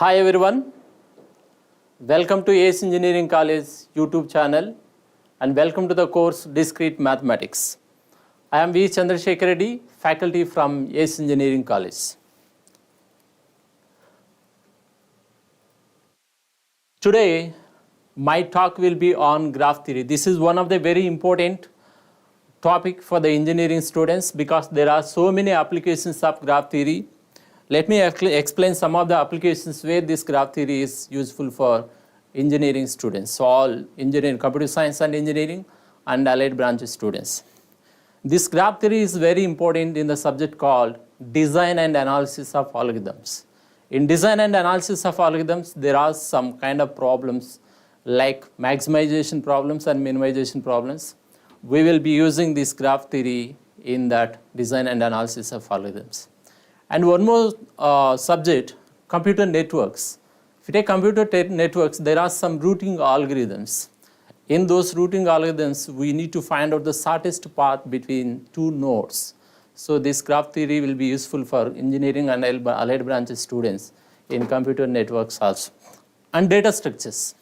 Hi everyone, welcome to ACE Engineering College YouTube channel and welcome to the course Discrete Mathematics. I am V. Chandra Sekhar Reddy, faculty from ACE Engineering College. Today, my talk will be on graph theory. This is one of the very important topic for the engineering students because there are so many applications of graph theory. Let me explain some of the applications where this graph theory is useful for engineering students. So all engineering, computer science and engineering and allied branch students. This graph theory is very important in the subject called design and analysis of algorithms. In design and analysis of algorithms, there are some kind of problems like maximization problems and minimization problems. We will be using this graph theory in that design and analysis of algorithms. And one more subject, computer networks. If you take computer networks, there are some routing algorithms. In those routing algorithms, we need to find out the shortest path between two nodes. So this graph theory will be useful for engineering and allied branch students in computer networks also. And data structures.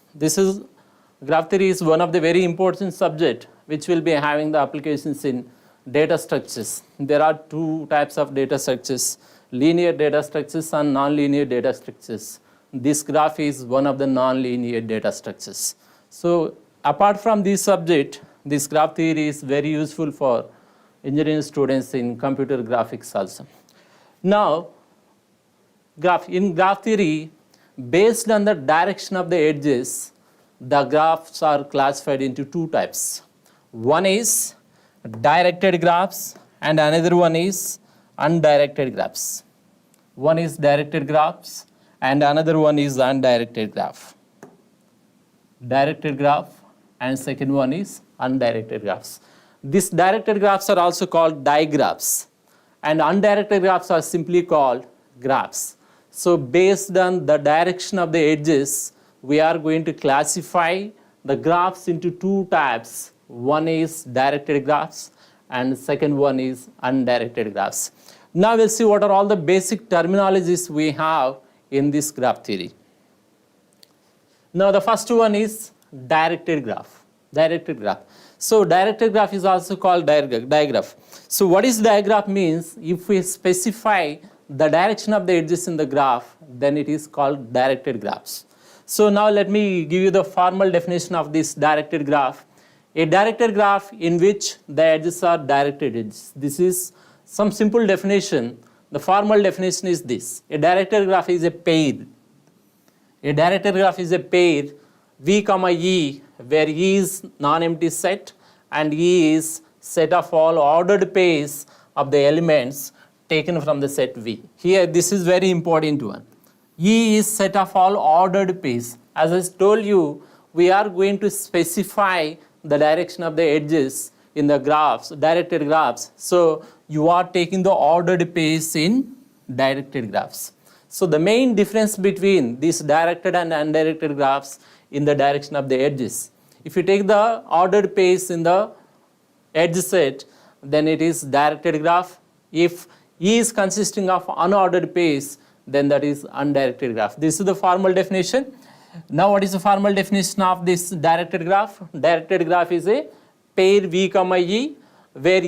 Graph theory is one of the very important subject which will be having the applications in data structures. There are two types of data structures, linear data structures and non-linear data structures. This graph is one of the non-linear data structures. So apart from this subject, this graph theory is very useful for engineering students in computer graphics also. Now, in graph theory, based on the direction of the edges, the graphs are classified into two types. One is directed graphs and another one is undirected graphs. One is directed graphs and another one is undirected graph. Directed graph and second one is undirected graphs. These directed graphs are also called digraphs and undirected graphs are simply called graphs. So based on the direction of the edges, we are going to classify the graphs into two types. One is directed graphs and second one is undirected graphs. Now we'll see what are all the basic terminologies we have in this graph theory. Now the first one is directed graph. Directed graph. So directed graph is also called digraph. So what is digraph means? If we specify the direction of the edges in the graph, then it is called directed graphs. So now let me give you the formal definition of this directed graph. A directed graph in which the edges are directed edges. This is some simple definition. The formal definition is this. A directed graph is a pair. A directed graph is a pair V, E, where E is non-empty set and E is set of all ordered pairs of the elements taken from the set V. Here this is very important one. E is set of all ordered pairs. As I told you, we are going to specify the direction of the edges in the graphs, directed graphs. So you are taking the ordered pairs in directed graphs. So the main difference between these directed and undirected graphs in the direction of the edges. If you take the ordered pairs in the edge set, then it is directed graph. If E is consisting of unordered pairs, then that is undirected graph. This is the formal definition. Now what is the formal definition of this directed graph? Directed graph is a pair V, E, where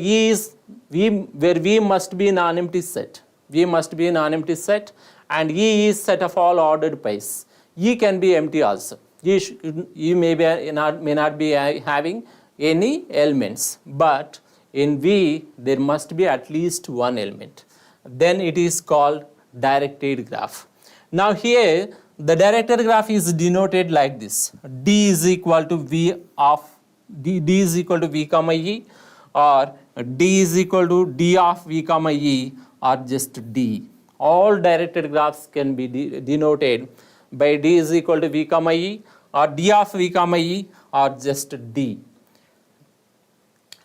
V must be an non-empty set. V must be a non-empty set and E is set of all ordered pairs. E can be empty also. E may not be having any elements, but in V there must be at least one element. Then it is called directed graph. Now here the directed graph is denoted like this. D is equal to V of D is equal to V, E, or D is equal to D of V, E, or just D. All directed graphs can be denoted by D is equal to V, E, or D of V, E, or just D.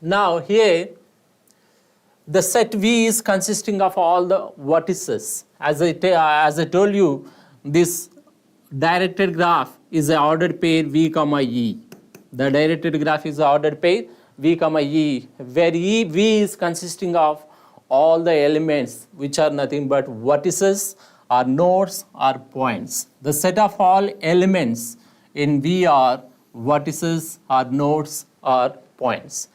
Now here the set V is consisting of all the vertices. As I told you, this directed graph is an ordered pair V, E. The directed graph is an ordered pair V, E, where V is consisting of all the elements which are nothing but vertices are nodes or points. The set of all elements in V are vertices or nodes or points.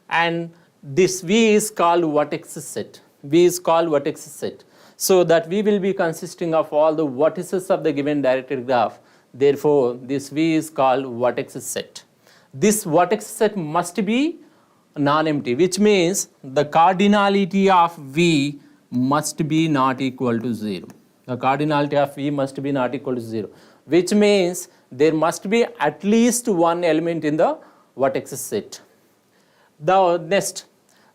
And this V is called vertex set. V is called vertex set. So that V will be consisting of all the vertices of the given directed graph. Therefore, this V is called vertex set. This vertex set must be non-empty, which means the cardinality of V must be not equal to 0. The cardinality of V must be not equal to 0, which means there must be at least one element in the vertex set. The next,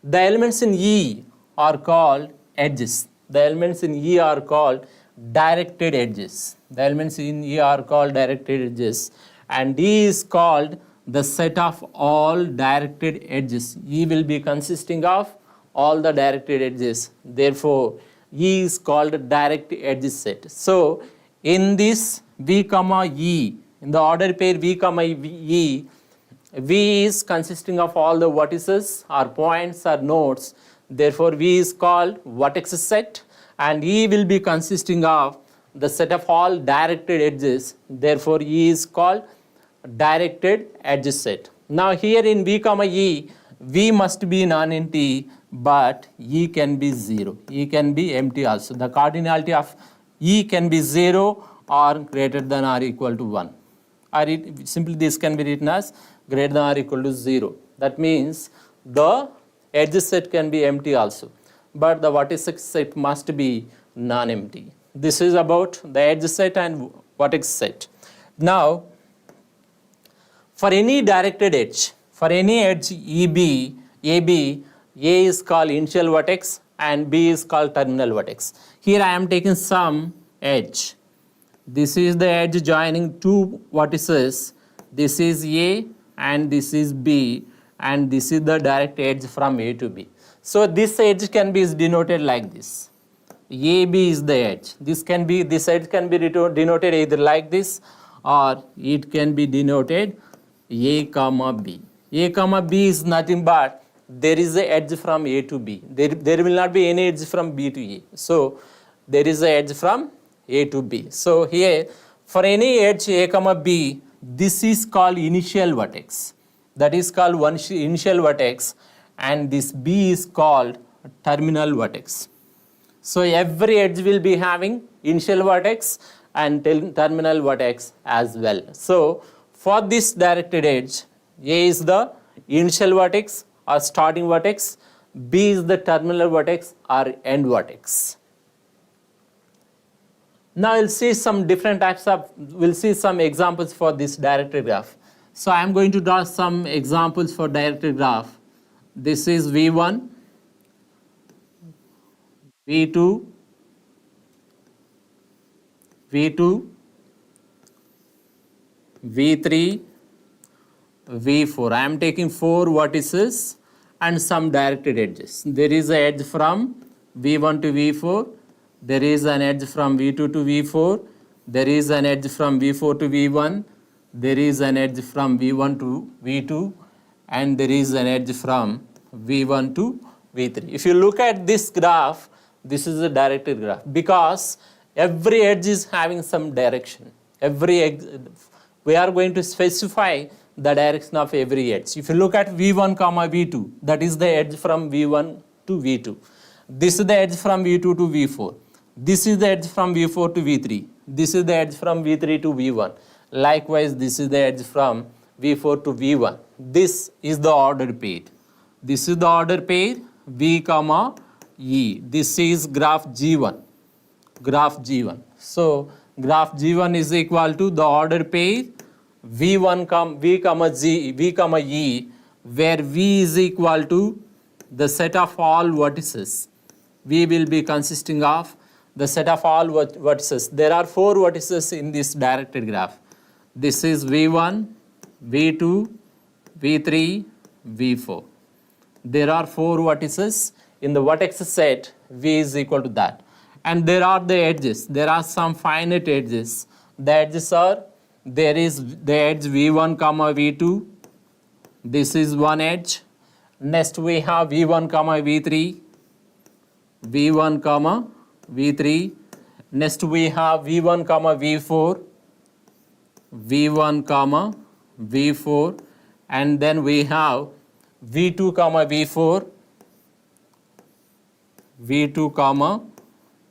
the elements in E are called edges. The elements in E are called directed edges. The elements in E are called directed edges, and E is called the set of all directed edges. E will be consisting of all the directed edges. Therefore, E is called direct edge set. So, in this V comma E, in the order pair V comma E, V is consisting of all the vertices or points or nodes. Therefore, V is called vertex set, and E will be consisting of the set of all directed edges. Therefore, E is called directed edge set. Now, here in V comma E, V must be non-empty, but E can be 0. E can be empty also. The cardinality of E can be 0 or greater than or equal to 1. Or simply this can be written as greater than or equal to 0. That means the edge set can be empty also, but the vertex set must be non-empty. This is about the edge set and vertex set. Now, for any directed edge, for any edge EB, AB, A is called initial vertex and B is called terminal vertex. Here I am taking some edge. This is the edge joining two vertices. This is A and this is B, and this is the direct edge from A to B. So this edge can be denoted like this. AB is the edge. This edge can be denoted either like this, or it can be denoted A comma B. A comma B is nothing but there is an edge from A to B. There will not be any edge from B to A. So there is an edge from A to B. So here for any edge A comma B, this is called initial vertex. That is called one initial vertex, and this B is called terminal vertex. So every edge will be having initial vertex and terminal vertex as well. So for this directed edge, A is the initial vertex or starting vertex, B is the terminal vertex or end vertex. Now we'll see some different types of, we'll see some examples for this directed graph. So I am going to draw some examples for directed graph. This is V1, V2, V2, V3, V4. I am taking 4 vertices and some directed edges. There is an edge from V1 to V4. There is an edge from V2 to V4. There is an edge from V4 to V1. There is an edge from V1 to V2. And there is an edge from V1 to V3. If you look at this graph, this is a directed graph because every edge is having some direction. We are going to specify the direction of every edge. If you look at V1 comma V2, that is the edge from V1 to V2. This is the edge from V2 to V4. This is the edge from V4 to V3. This is the edge from V3 to V1. Likewise, this is the edge from V4 to V1. This is the order pair. This is the order pair V comma E. This is graph G1. Graph G1. So graph G1 is equal to the order pair V1 V comma E, where V is equal to the set of all vertices. V will be consisting of the set of all vertices. There are 4 vertices in this directed graph. This is V1, V2, V3, V4. There are 4 vertices. In the vertex set, V is equal to that. And there are the edges. There are some finite edges. The edges are, there is the edge V1 comma V2. This is one edge. Next we have V1 comma V3. V1 comma V3. Next we have V1 comma V4, V1 comma V4, and then we have V2 comma V4, V2 comma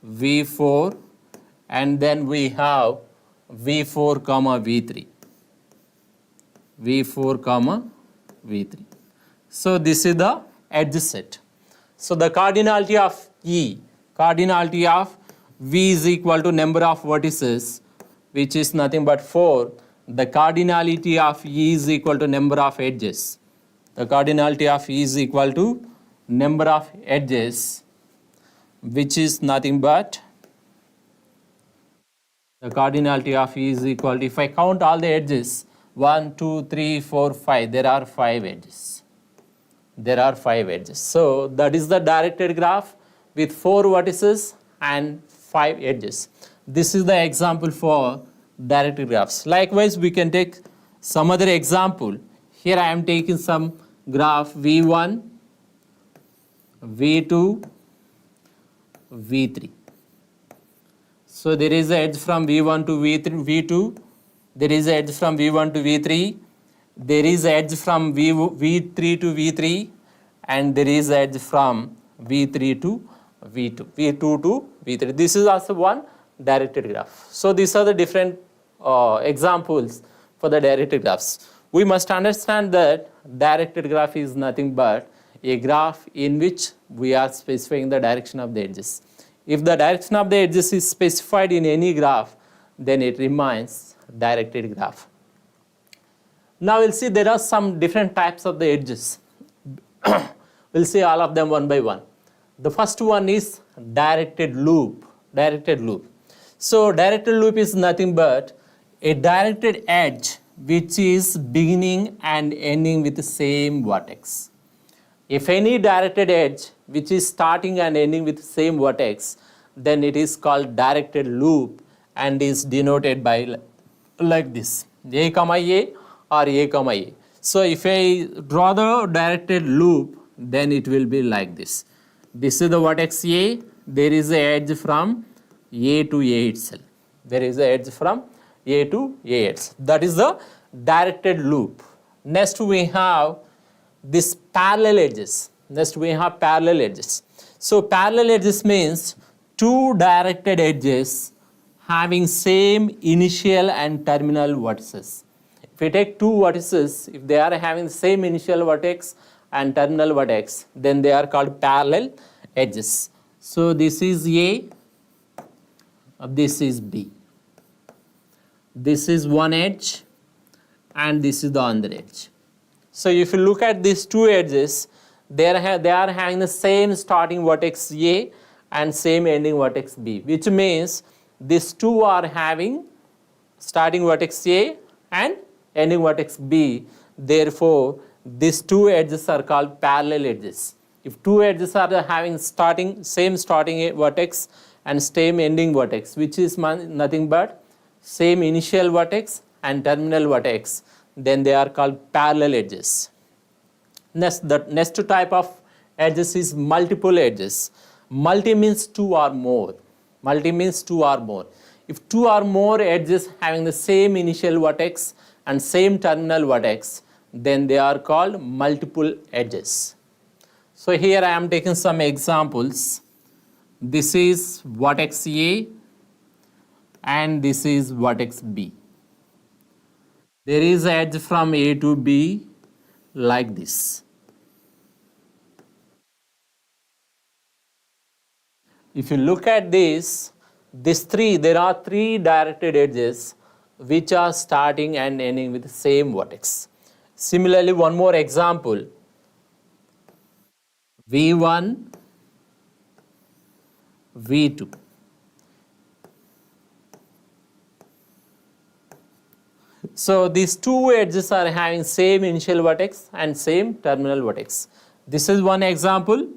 V4, and then we have V4 comma V3, V4 comma V3. So this is the edge set. So the cardinality of cardinality of V is equal to number of vertices, which is nothing but 4. The cardinality of E is equal to number of edges. The cardinality of E is equal to number of edges, which is nothing but the cardinality of E is equal to, if I count all the edges, 1, 2, 3, 4, 5, there are 5 edges. There are 5 edges. So that is the directed graph with 4 vertices and 5 edges. This is the example for directed graphs. Likewise, we can take some other example. Here I am taking some graph V1, V2, V3. So there is an edge from V1 to V2. There is an edge from V1 to V3. There is an edge from V3 to V3. And there is an edge from V3 to V2, V2 to V3. This is also one directed graph. So these are the different examples for the directed graphs. We must understand that directed graph is nothing but a graph in which we are specifying the direction of the edges. If the direction of the edges is specified in any graph, then it remains directed graph. Now we'll see there are some different types of the edges. We'll see all of them one by one. The first one is directed loop. Directed loop. So directed loop is nothing but a directed edge which is beginning and ending with the same vertex. If any directed edge which is starting and ending with the same vertex, then it is called directed loop and is denoted by like this, A comma A or A comma A. So if I draw the directed loop, then it will be like this. This is the vertex A. There is an edge from A to A itself. There is an edge from A to A itself. That is the directed loop. Next we have this parallel edges. Next we have parallel edges. So parallel edges means two directed edges having same initial and terminal vertices. If we take two vertices, if they are having same initial vertex and terminal vertex, then they are called parallel edges. So this is A, this is B. This is one edge and this is the other edge. So if you look at these two edges, they are having the same starting vertex A and same ending vertex B, which means these two are having starting vertex A and ending vertex B. Therefore, these two edges are called parallel edges. If two edges are having same starting vertex and same ending vertex, which is nothing but same initial vertex and terminal vertex, then they are called parallel edges. The next type of edges is multiple edges. Multi means two or more. Multi means two or more. If two or more edges having the same initial vertex and same terminal vertex, then they are called multiple edges. So here I am taking some examples. This is vertex A and this is vertex B. There is an edge from A to B like this. If you look at this, there are three directed edges which are starting and ending with the same vertex. Similarly, one more example, V1, V2. So these two edges are having same initial vertex and same terminal vertex. This is one example.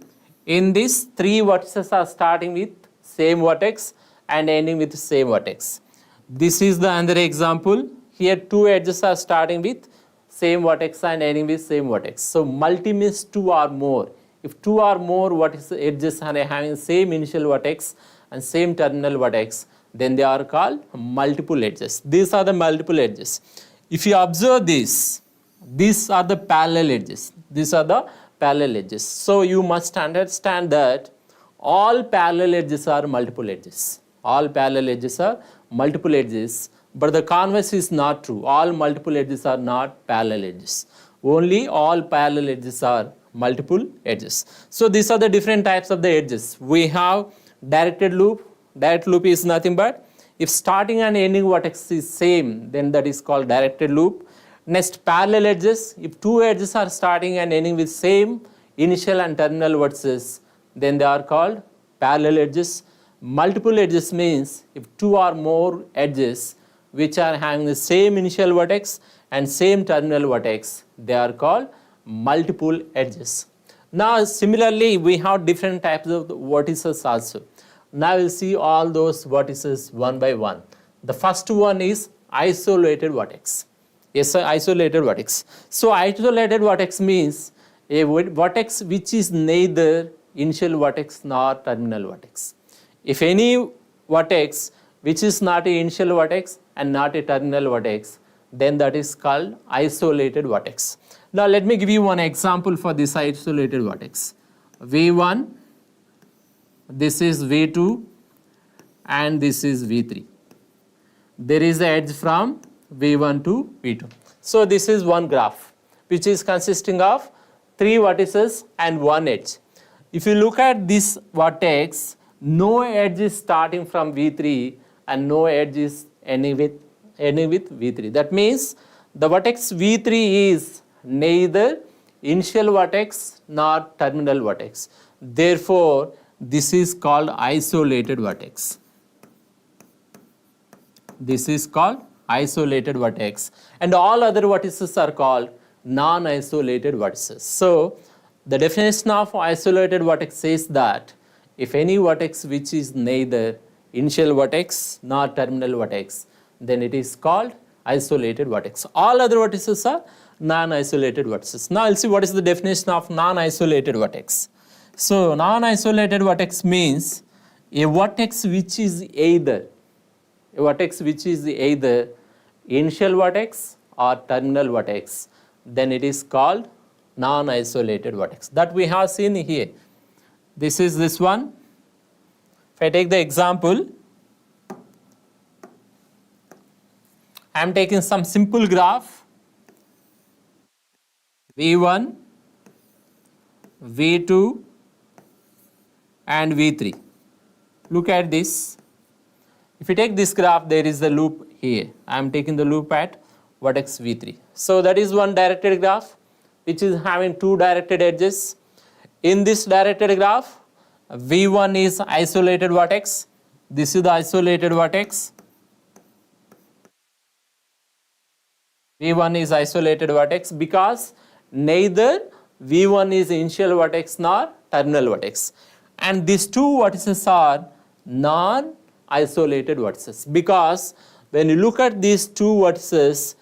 In this, three vertices are starting with same vertex and ending with same vertex. This is the another example. Here two edges are starting with same vertex and ending with same vertex. So multi means two or more. If two or more edges are having same initial vertex and same terminal vertex, then they are called multiple edges. These are the multiple edges. If you observe this, these are the parallel edges. These are the parallel edges. So you must understand that all parallel edges are multiple edges. All parallel edges are multiple edges, but the converse is not true. All multiple edges are not parallel edges. Only all parallel edges are multiple edges. So these are the different types of the edges. We have directed loop. Direct loop is nothing but if starting and ending vertex is same, then that is called directed loop. Next, parallel edges. If two edges are starting and ending with same initial and terminal vertices, then they are called parallel edges. Multiple edges means if two or more edges which are having the same initial vertex and same terminal vertex, they are called multiple edges. Now similarly, we have different types of vertices also. Now we'll see all those vertices one by one. The first one is isolated vertex. Yes, isolated vertex. So isolated vertex means a vertex which is neither initial vertex nor terminal vertex. If any vertex which is not an initial vertex and not a terminal vertex, then that is called isolated vertex. Now let me give you one example for this isolated vertex. V1, this is V2, and this is V3. There is the edge from V1 to V2. So this is one graph which is consisting of three vertices and one edge. If you look at this vertex, no edge is starting from V3 and no edge is ending with V3. That means the vertex V3 is neither initial vertex nor terminal vertex. Therefore, this is called isolated vertex. This is called isolated vertex, and all other vertices are called non-isolated vertices. So the definition of isolated vertex says that if any vertex which is neither initial vertex nor terminal vertex, then it is called isolated vertex. All other vertices are non-isolated vertices. Now I'll see what is the definition of non-isolated vertex. So non-isolated vertex means a vertex which is either initial vertex or terminal vertex, then it is called non-isolated vertex. That we have seen here. This is this one. If I take the example, I am taking some simple graph V1, V2 and V3. Look at this. If you take this graph, there is the loop here. I am taking the loop at vertex V3. So that is one directed graph which is having two directed edges. In this directed graph, V1 is isolated vertex. This is the isolated vertex. V1 is isolated vertex because neither V1 is initial vertex nor terminal vertex. And these two vertices are non-isolated vertices because when you look at these two vertices,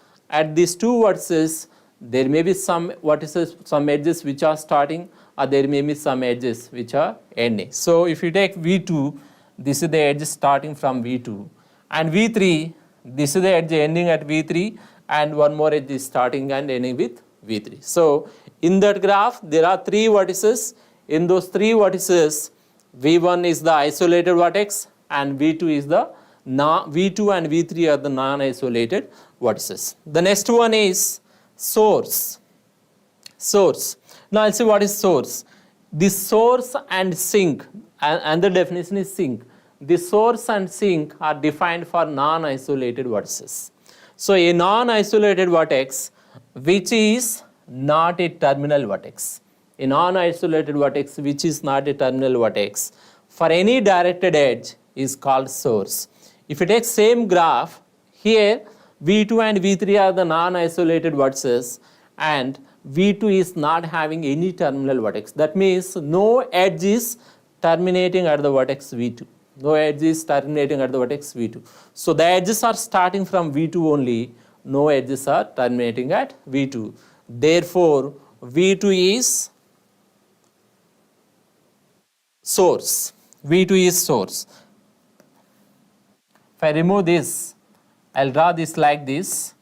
there may be some vertices, some edges which are starting, or there may be some edges which are ending. So if you take V2, this is the edge starting from V2, and V3, this is the edge ending at V3, and one more edge is starting and ending with V3. So in that graph, there are three vertices. In those three vertices, V1 is the isolated vertex, and V2 is the V2 and V3 are the non-isolated vertices. The next one is source. Source. Now I'll see what is source. The source and sink, and the definition is sink. The source and sink are defined for non-isolated vertices. So a non-isolated vertex which is not a terminal vertex. A non-isolated vertex which is not a terminal vertex for any directed edge is called source. If you take same graph, here V2 and V3 are the non-isolated vertices and V2 is not having any terminal vertex. That means no edge is terminating at the vertex V2. No edge is terminating at the vertex V2. So the edges are starting from V2 only. No edges are terminating at V2. Therefore, V2 is source. V2 is source. I remove this, I'll draw this like this.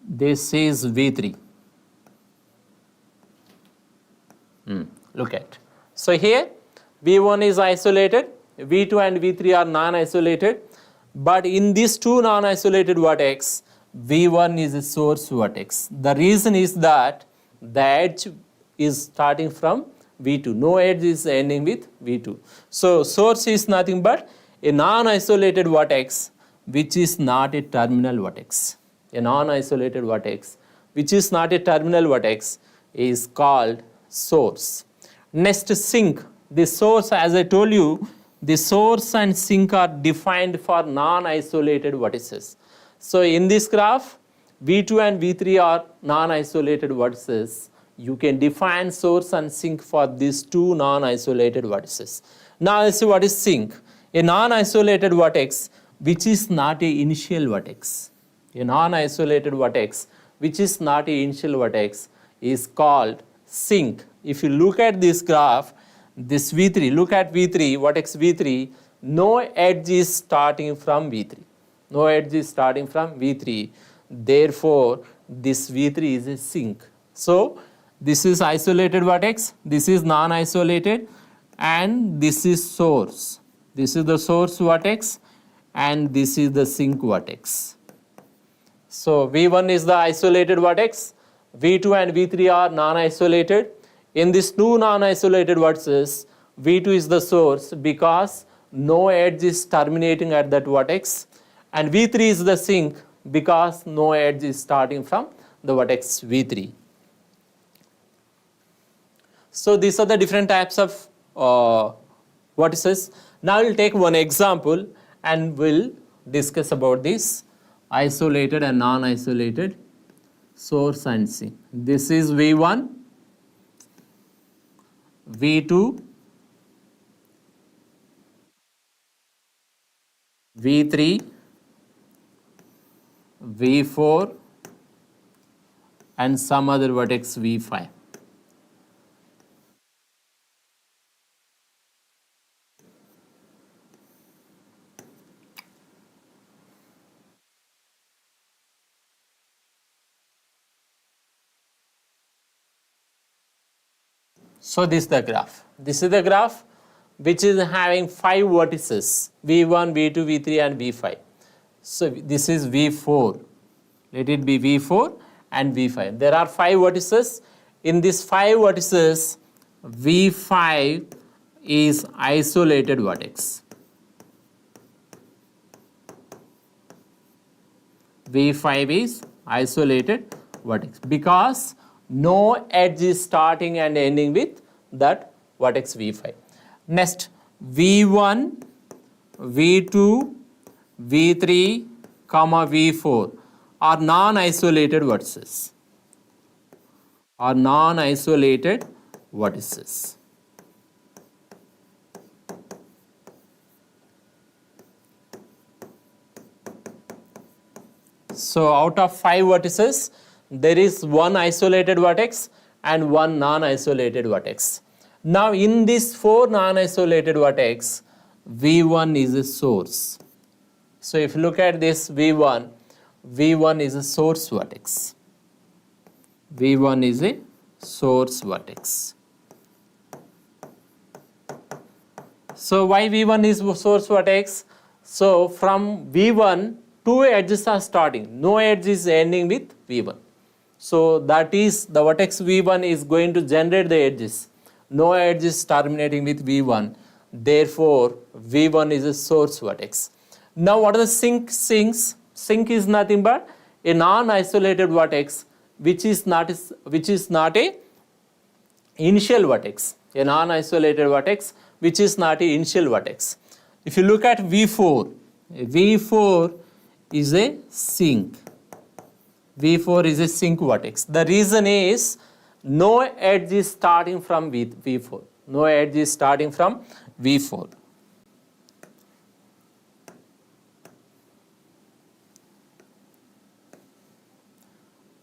This is V3. Look at. So here V1 is isolated, V2 and V3 are non-isolated, but in these two non-isolated vertex, V1 is a source vertex. The reason is that the edge is starting from V2. No edge is ending with V2. So source is nothing but a non-isolated vertex which is not a terminal vertex. A non-isolated vertex which is not a terminal vertex is called source. Next, sink. The source, as I told you, the source and sink are defined for non-isolated vertices. So in this graph, V2 and V3 are non-isolated vertices. You can define source and sink for these two non-isolated vertices. Now let's see what is sink. A non-isolated vertex which is not a initial vertex. A non-isolated vertex which is not a initial vertex is called sink. If you look at this graph, this V3, look at V3, vertex V3, no edge is starting from V3. No edge is starting from V3. Therefore, this V3 is a sink. So, this is isolated vertex, this is non-isolated, and this is source. This is the source vertex, and this is the sink vertex. So, V1 is the isolated vertex, V2 and V3 are non-isolated. In these two non-isolated vertices, V2 is the source because no edge is terminating at that vertex, and V3 is the sink because no edge is starting from the vertex V3. So these are the different types of vertices. Now we'll take one example and we'll discuss about this isolated and non-isolated source and sink. This is V1, V2, V3, V4 and some other vertex V5. So this is the graph. This is the graph which is having 5 vertices, V1, V2, V3 and V5. So this is V4. Let it be V4 and V5. There are 5 vertices. In these 5 vertices, V5 is isolated vertex. V5 is isolated vertex because no edge is starting and ending with that vertex V5. Next, V1, V2, V3, V4 are non-isolated vertices. Are non-isolated vertices. So out of 5 vertices, there is one isolated vertex and one non-isolated vertex. Now in this 4 non-isolated vertex, V1 is a source. So if you look at this V1, V1 is a source vertex. V1 is a source vertex. So why V1 is source vertex? So from V1, 2 edges are starting. No edge is ending with V1. So that is the vertex V1 is going to generate the edges. No edge is terminating with V1. Therefore, V1 is a source vertex. Now what are the sinks? Sink is nothing but a non-isolated vertex which is not a initial vertex. A non-isolated vertex which is not a initial vertex. If you look at V4, V4 is a sink. V4 is a sink vertex. The reason is no edge is starting from V4. No edge is starting from V4.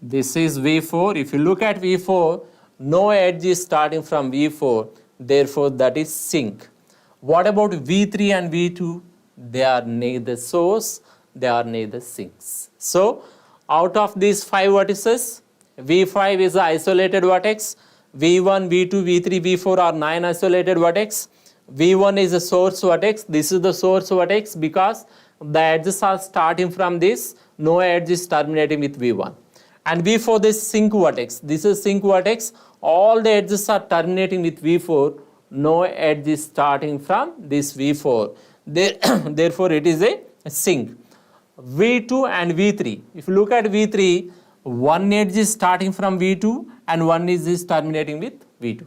This is V4. If you look at V4, no edge is starting from V4, therefore that is sink. What about V3 and V2? They are neither source, they are neither sinks. So out of these 5 vertices, V5 is the isolated vertex, V1, V2, V3, V4 are 9 isolated vertex. V1 is a source vertex. This is the source vertex because the edges are starting from this. No edge is terminating with V1. And V4 this sink vertex. This is sink vertex. All the edges are terminating with V4. No edge is starting from this V4. Therefore, it is a sink. V2 and V3. If you look at V3, one edge is starting from V2 and one edge is terminating with V2.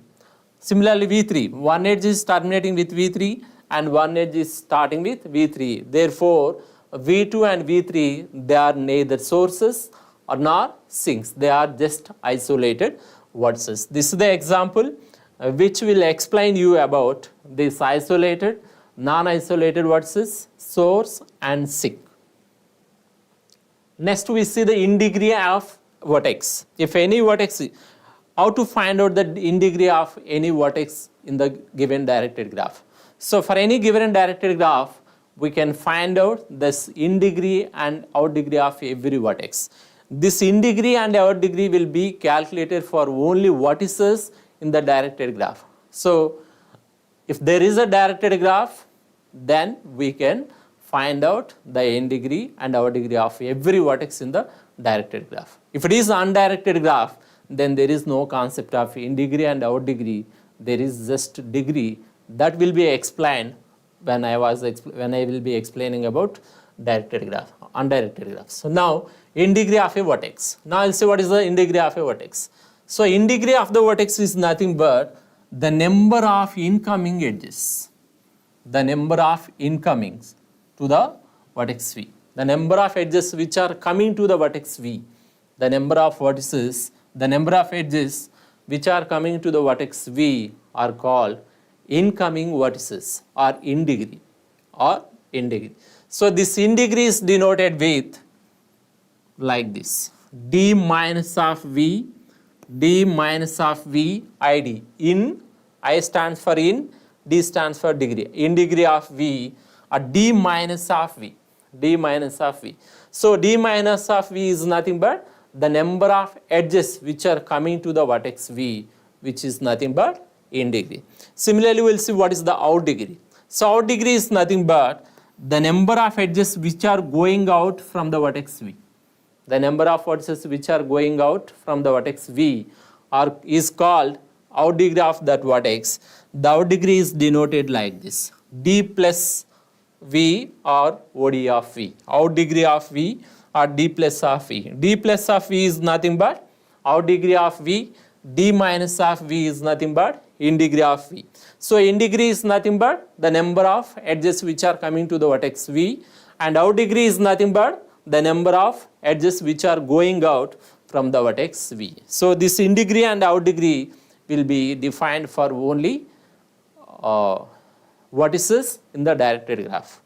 Similarly, V3, one edge is terminating with V3 and one edge is starting with V3. Therefore, V2 and V3, they are neither sources or nor sinks. They are just isolated vertices. This is the example which will explain you about this isolated, non-isolated vertices, source and sink. Next, we see the in-degree of vertex. If any vertex, how to find out the in-degree of any vertex in the given directed graph. So for any given directed graph, we can find out this in-degree and out-degree of every vertex. This in-degree and out-degree will be calculated for only vertices in the directed graph. So if there is a directed graph, then we can find out the in-degree and out-degree of every vertex in the directed graph. If it is undirected graph, then there is no concept of in-degree and out-degree. There is just degree. That will be explained when I will be explaining about directed graph, undirected graphs. So now, in-degree of a vertex. Now I'll say what is the in-degree of a vertex. So in-degree of the vertex is nothing but the number of incoming edges. The number of incomings to the vertex V. The number of edges which are coming to the vertex V. The number of vertices, the number of edges which are coming to the vertex V are called incoming vertices or in-degree or in-degree. So this in-degree is denoted with like this. D minus of V, D minus of V, ID. In, I stands for in, D stands for degree. In degree of V or D minus of V. D minus of V. So D minus of V is nothing but the number of edges which are coming to the vertex V, which is nothing but in degree. Similarly, we will see what is the out degree. So out degree is nothing but the number of edges which are going out from the vertex V. The number of vertices which are going out from the vertex V is called out degree of that vertex. The out degree is denoted like this. D plus V or OD of V. Out degree of V or D plus of V. D plus of V is nothing but out degree of V. D minus of V is nothing but in degree of V. So in degree is nothing but the number of edges which are coming to the vertex V, and out degree is nothing but the number of edges which are going out from the vertex V. So this in degree and out degree will be defined for only vertices in the directed graph.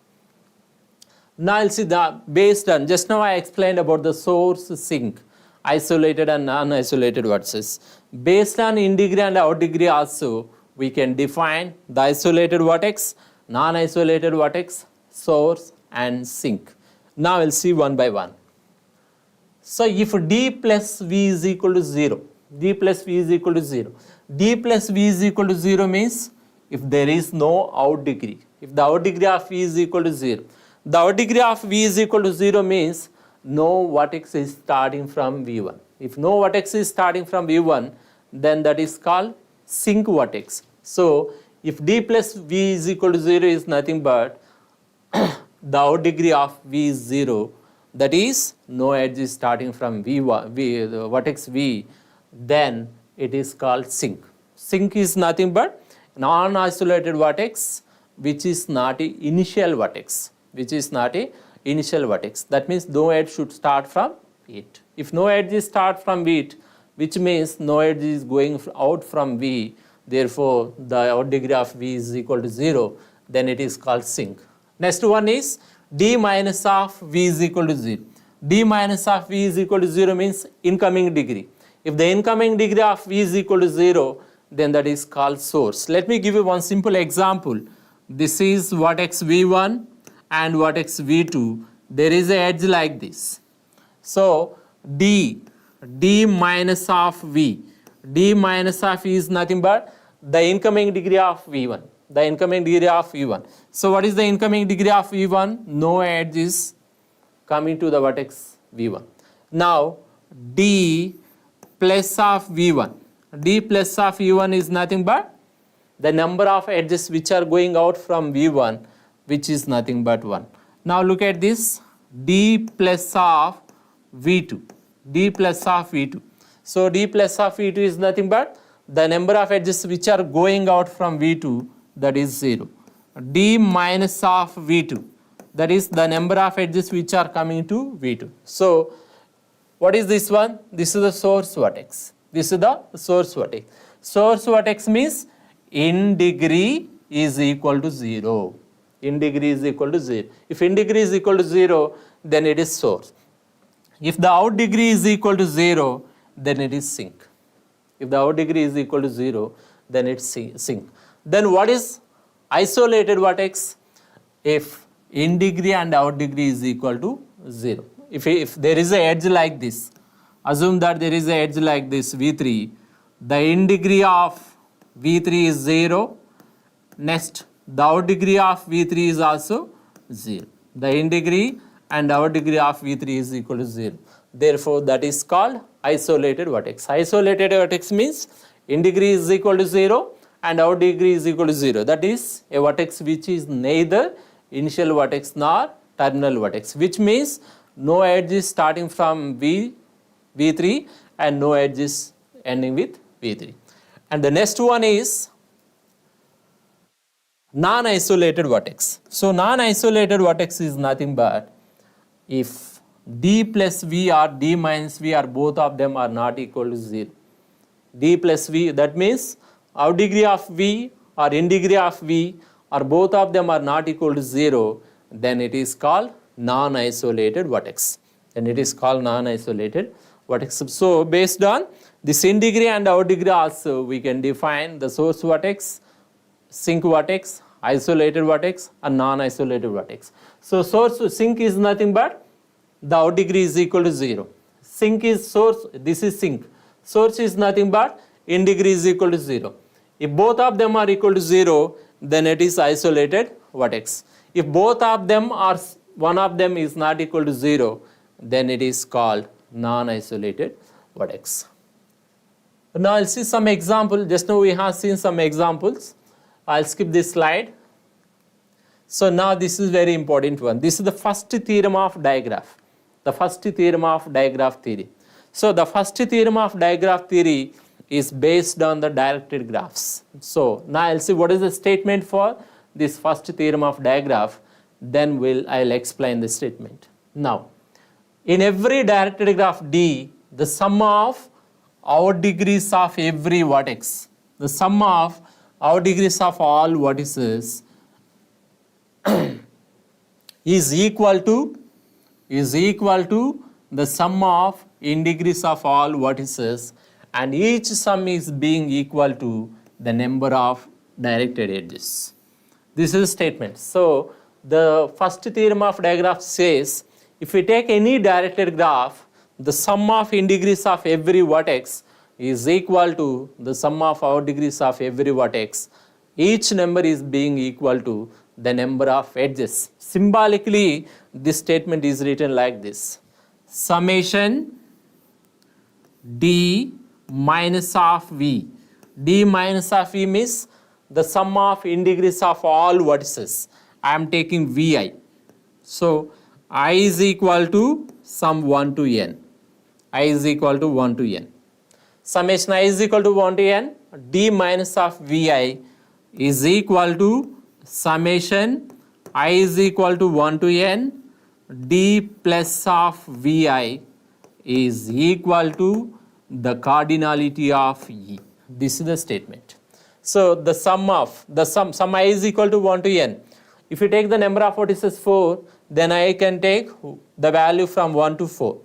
Now I'll see the based on, just now I explained about the source sink, isolated and non-isolated vertices. Based on in degree and out degree also, we can define the isolated vertex, non-isolated vertex, source and sink. Now we'll see one by one. So if D plus V is equal to 0, D plus V is equal to 0. D plus V is equal to 0 means if there is no out degree. If the out degree of V is equal to 0. The out degree of V is equal to 0 means no vertex is starting from V1. If no vertex is starting from V1, then that is called sink vertex. So if D plus V is equal to 0 is nothing but the out degree of V is 0, that is no edge is starting from V1, the vertex V, then it is called sink. Sink is nothing but non-isolated vertex which is not an initial vertex. Which is not a initial vertex. That means no edge should start from it. If no edge is start from it, which means no edge is going out from V, therefore the out degree of V is equal to 0, then it is called sink. Next one is D minus of V is equal to 0. D minus of V is equal to 0 means incoming degree. If the incoming degree of V is equal to 0, then that is called source. Let me give you one simple example. This is vertex V1 and vertex V2. There is an edge like this. So D minus of V. D minus of V is nothing but the incoming degree of V1. The incoming degree of V1. So what is the incoming degree of V1? No edge is coming to the vertex V1. Now D plus of V1. D plus of V1 is nothing but the number of edges which are going out from V1, which is nothing but 1. Now look at this. D plus of V2. D plus of V2. So D plus of V2 is nothing but the number of edges which are going out from V2, that is 0. D minus of V2, that is the number of edges which are coming to V2. So what is this one? This is the source vertex. This is the source vertex. Source vertex means in degree is equal to 0. In degree is equal to 0. If in degree is equal to 0, then it is source. If the out degree is equal to 0, then it is sink. If the out degree is equal to 0, then it's sink. Then what is isolated vertex? If in degree and out degree is equal to 0. If there is an edge like this, assume that there is an edge like this V3, the in degree of V3 is 0. Next, the out degree of V3 is also 0. The in degree and out degree of V3 is equal to 0. Therefore, that is called isolated vertex. Isolated vertex means in degree is equal to 0 and out degree is equal to 0. That is a vertex which is neither initial vertex nor terminal vertex, which means no edge is starting from V3 and no edge is ending with V3. And the next one is non-isolated vertex. So non-isolated vertex is nothing but if D plus V or D minus V or both of them are not equal to 0. D plus V, that means out degree of V or in degree of V or both of them are not equal to 0, then it is called non-isolated vertex. Then it is called non-isolated vertex. So based on this in degree and out degree also, we can define the source vertex, sink vertex, isolated vertex and non-isolated vertex. So source sink is nothing but the out degree is equal to 0. Sink is source, this is sink. Source is nothing but in degree is equal to 0. If both of them are equal to 0, then it is isolated vertex. If both of them are, one of them is not equal to 0, then it is called non-isolated vertex. Now I'll see some example. Just now we have seen some examples. I'll skip this slide. So now this is very important one. This is the first theorem of digraph. The first theorem of digraph theory. So the first theorem of digraph theory is based on the directed graphs. So now I'll see what is the statement for this first theorem of digraph. Then I'll explain the statement. Now, in every directed graph D, the sum of out degrees of every vertex, the sum of out degrees of all vertices is equal to the sum of in degrees of all vertices, and each sum is being equal to the number of directed edges. This is a statement. So the first theorem of digraph says if we take any directed graph, the sum of in degrees of every vertex is equal to the sum of out degrees of every vertex. Each number is being equal to the number of edges. Symbolically, this statement is written like this. Summation D minus of V. D minus of V means the sum of in degrees of all vertices. I am taking Vi. So I is equal to sum 1 to n. I is equal to 1 to n. Summation I is equal to 1 to n. D minus of Vi is equal to summation I is equal to 1 to n. D plus of Vi is equal to the cardinality of E. This is the statement. So the sum I is equal to 1 to n. If you take the number of vertices 4, then I can take the value from 1 to 4.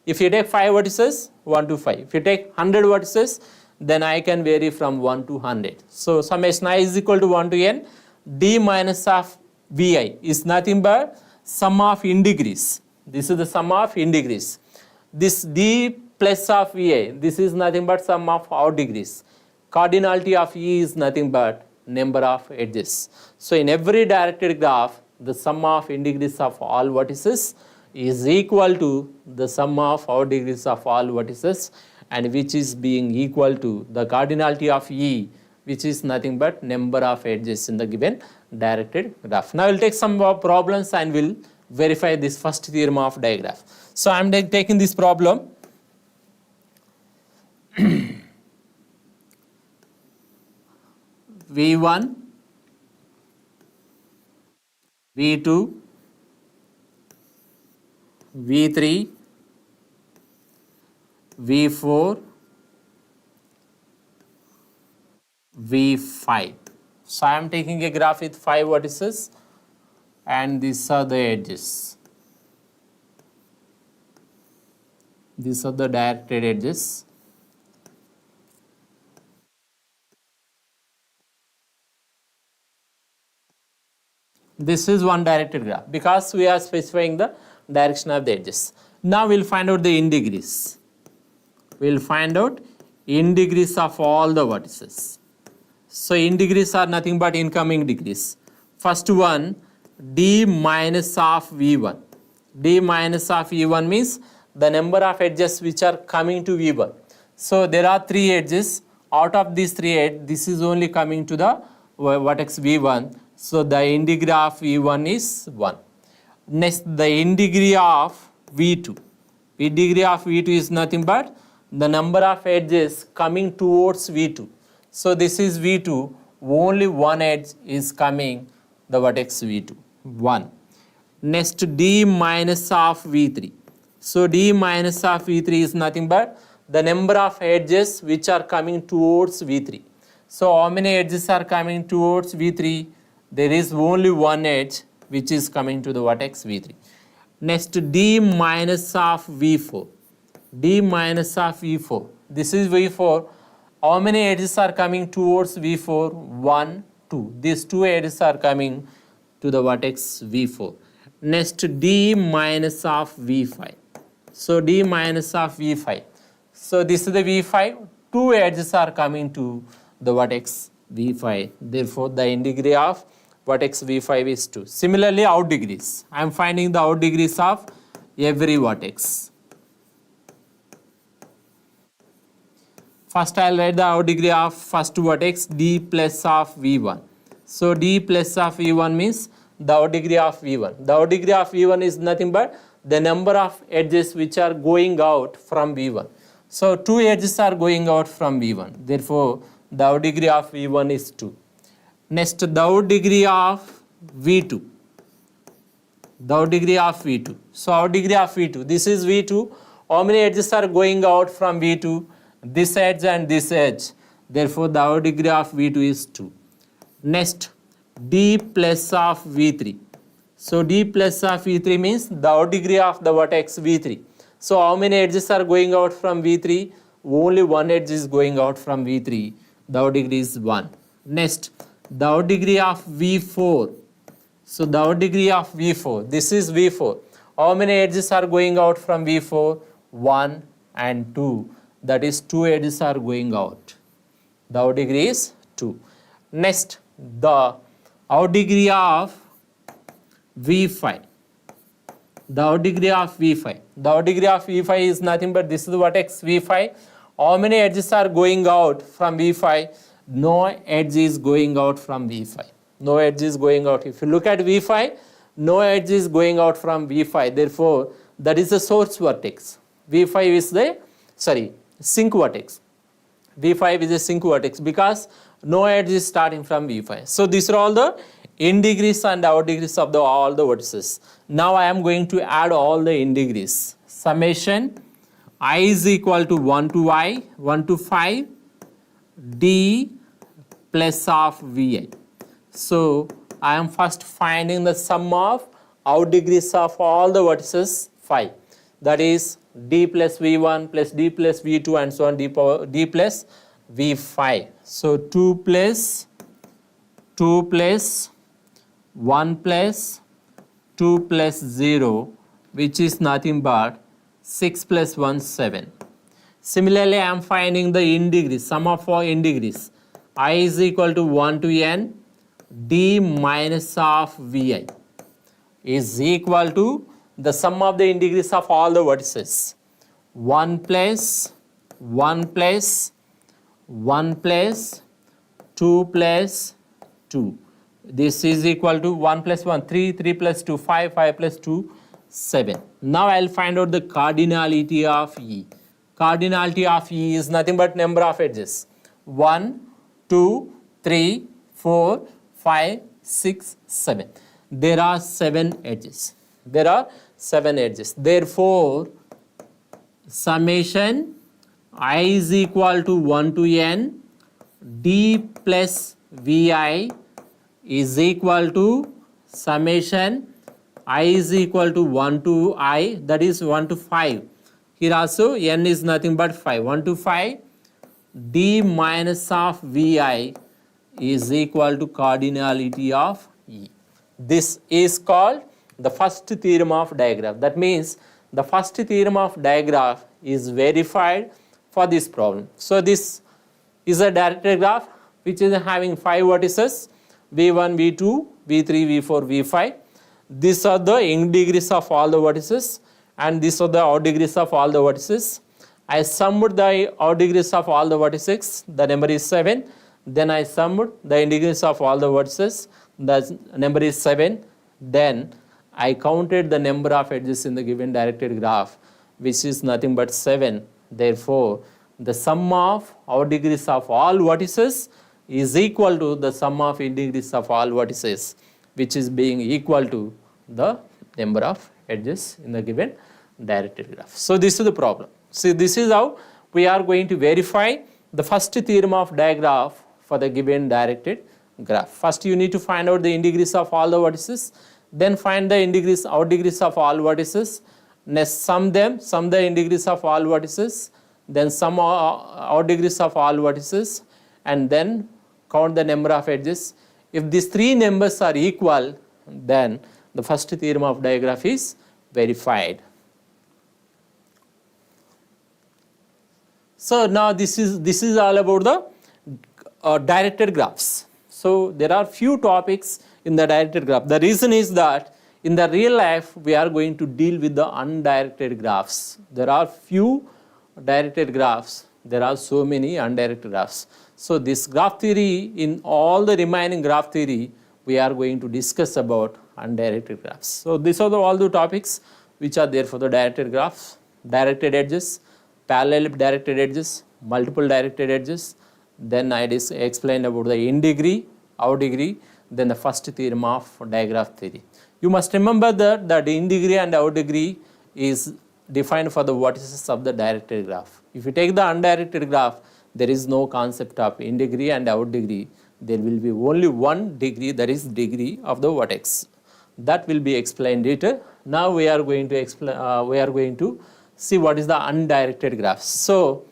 If you take 5 vertices, 1 to 5. If you take 100 vertices, then I can vary from 1 to 100. So summation I is equal to 1 to n. D minus of Vi is nothing but sum of integers. This is the sum of integers. This D plus of Vi, this is nothing but sum of odd degrees. Cardinality of E is nothing but number of edges. So in every directed graph, the sum of integers of all vertices is equal to the sum of odd degrees of all vertices, and which is being equal to the cardinality of E, which is nothing but number of edges in the given directed graph. Now we'll take some problems and we'll verify this first theorem of digraph. So I'm taking this problem. V1, V2, V3, V4, V5. So I am taking a graph with 5 vertices and these are the edges. These are the directed edges. This is one directed graph because we are specifying the direction of the edges. Now we'll find out the integers. We'll find out integers of all the vertices. So integers are nothing but incoming degrees. First one, D minus of V1. D minus of V1 means the number of edges which are coming to V1. So there are 3 edges. Out of these 3 edges, this is only coming to the vertex V1. So the integer of V1 is 1. Next, the integer of V2. Integer of V2 is nothing but the number of edges coming towards V2. So this is V2, only one edge is coming the vertex V2, 1. Next, D minus of V3. So D minus of V3 is nothing but the number of edges which are coming towards V3. So how many edges are coming towards V3? There is only one edge which is coming to the vertex V3. Next, D minus of V4. D minus of V4. This is V4. How many edges are coming towards V4? 1, 2. These 2 edges are coming to the vertex V4. Next, D minus of V5. So D minus of V5. So this is the V5. 2 edges are coming to the vertex V5. Therefore, the integer of vertex V5 is 2. Similarly, out degrees. I am finding the out degrees of every vertex. First, I will write the out degree of first vertex D plus of V1. So D plus of V1 means the out degree of V1. The out degree of V1 is nothing but the number of edges which are going out from V1. So 2 edges are going out from V1. Therefore, the out degree of V1 is 2. Next, the out degree of V2. The out degree of V2. So out degree of V2. This is V2. How many edges are going out from V2? This edge and this edge. Therefore, the out degree of V2 is 2. Next, D plus of V3. So D plus of V3 means the out degree of the vertex V3. So how many edges are going out from V3? Only one edge is going out from V3. The out degree is 1. Next, the out degree of V4. So the out degree of V4. This is V4. How many edges are going out from V4? 1 and 2. That is 2 edges are going out. The out degree is 2. Next, the out degree of V5. The out degree of V5. The out degree of V5 is nothing but this is the vertex V5. How many edges are going out from V5? No edge is going out from V5. No edge is going out. If you look at V5, no edge is going out from V5. Therefore, that is the source vertex. V5 is the, sink vertex. V5 is a sink vertex because no edge is starting from V5. So these are all the integers and out degrees of all the vertices. Now I am going to add all the integers. Summation I is equal to 1 to I, 1 to 5, D plus of Vi. So I am first finding the sum of out degrees of all the vertices 5. That is d plus v1 plus d plus v2 and so on d plus v5. So 2 plus 1 plus 2 plus 0, which is nothing but 6 plus 1, 7. Similarly, I am finding the in degrees, sum of all in degrees. I is equal to 1 to n d minus of vi is equal to the sum of the in degrees of all the vertices. 1 plus 1 plus 1 plus 2 plus 2. This is equal to 1 plus 1, 3, 3 plus 2, 5, 5 plus 2, 7. Now I will find out the cardinality of E. Cardinality of E is nothing but number of edges. 1, 2, 3, 4, 5, 6, 7. There are 7 edges. There are 7 edges. Therefore, summation I is equal to 1 to n d plus vi is equal to summation I is equal to 1 to I, that is 1 to 5. Here also n is nothing but 5. 1 to 5 d minus of vi is equal to cardinality of E. This is called the first theorem of digraph. That means the first theorem of digraph is verified for this problem. So this is a directed graph which is having 5 vertices, v1, v2, v3, v4, v5. These are the in degrees of all the vertices and these are the odd degrees of all the vertices. I summed the odd degrees of all the vertices, the number is 7. Then I summed the in degrees of all the vertices, the number is 7. Then I counted the number of edges in the given directed graph, which is nothing but 7. Therefore, the sum of odd degrees of all vertices is equal to the sum of in degrees of all vertices, which is being equal to the number of edges in the given directed graph. So this is the problem. See, this is how we are going to verify the first theorem of digraph for the given directed graph. First you need to find out the in degrees of all the vertices, then find the in degrees, odd degrees of all vertices, next sum them, sum the in degrees of all vertices, then sum odd degrees of all vertices, and then count the number of edges. If these 3 numbers are equal, then the first theorem of digraph is verified. So now this is all about the directed graphs. So there are few topics in the directed graph. The reason is that in the real life we are going to deal with the undirected graphs. There are few directed graphs. There are so many undirected graphs. So this graph theory, in all the remaining graph theory, we are going to discuss about undirected graphs. So these are all the topics which are there for the directed graphs: directed edges, parallel directed edges, multiple directed edges. Then I explained about the in degree, out degree, then the first theorem of digraph theory. You must remember that the in degree and out degree is defined for the vertices of the directed graph. If you take the undirected graph, there is no concept of in degree and out degree. There will be only one degree, that is degree of the vertex. That will be explained later. Now we are going to see what is the undirected graph. So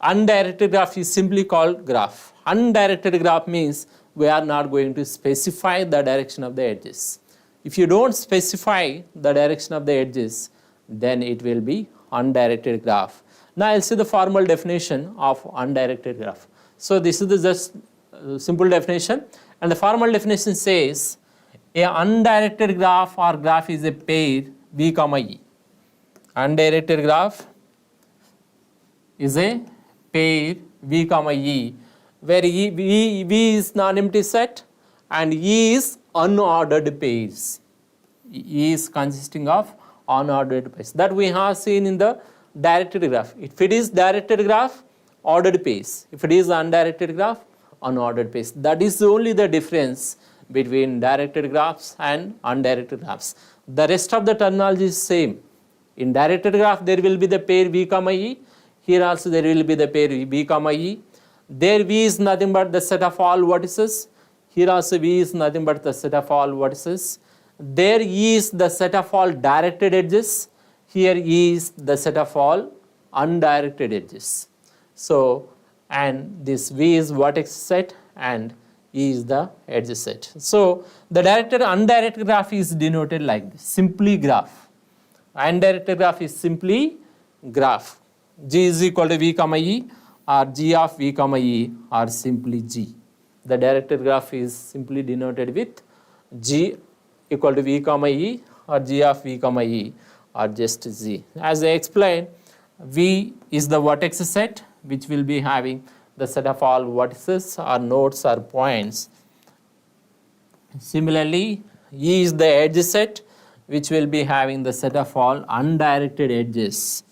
undirected graph is simply called graph. Undirected graph means we are not going to specify the direction of the edges. If you don't specify the direction of the edges, then it will be undirected graph. Now I'll see the formal definition of undirected graph. So this is the just simple definition, and the formal definition says a undirected graph or graph is a pair v comma e. Undirected graph is a pair v comma e, where v is non-empty set and e is unordered pairs. E is consisting of unordered pairs that we have seen in the directed graph. If it is directed graph, ordered pairs. If it is undirected graph, unordered pairs. That is only the difference between directed graphs and undirected graphs. The rest of the terminology is same. In directed graph, there will be the pair v comma e. Here also there will be the pair v comma e. There v is nothing but the set of all vertices. Here also v is nothing but the set of all vertices. There e is the set of all directed edges. Here E is the set of all undirected edges. So, and this V is vertex set and E is the edge set. So, the directed undirected graph is denoted like this, simply graph. Undirected graph is simply graph. G is equal to V comma E or G of V comma E or simply G. The directed graph is simply denoted with G equal to V comma E or G of V comma E or just Z. As I explained, V is the vertex set which will be having the set of all vertices or nodes or points. Similarly, E is the edge set which will be having the set of all undirected edges,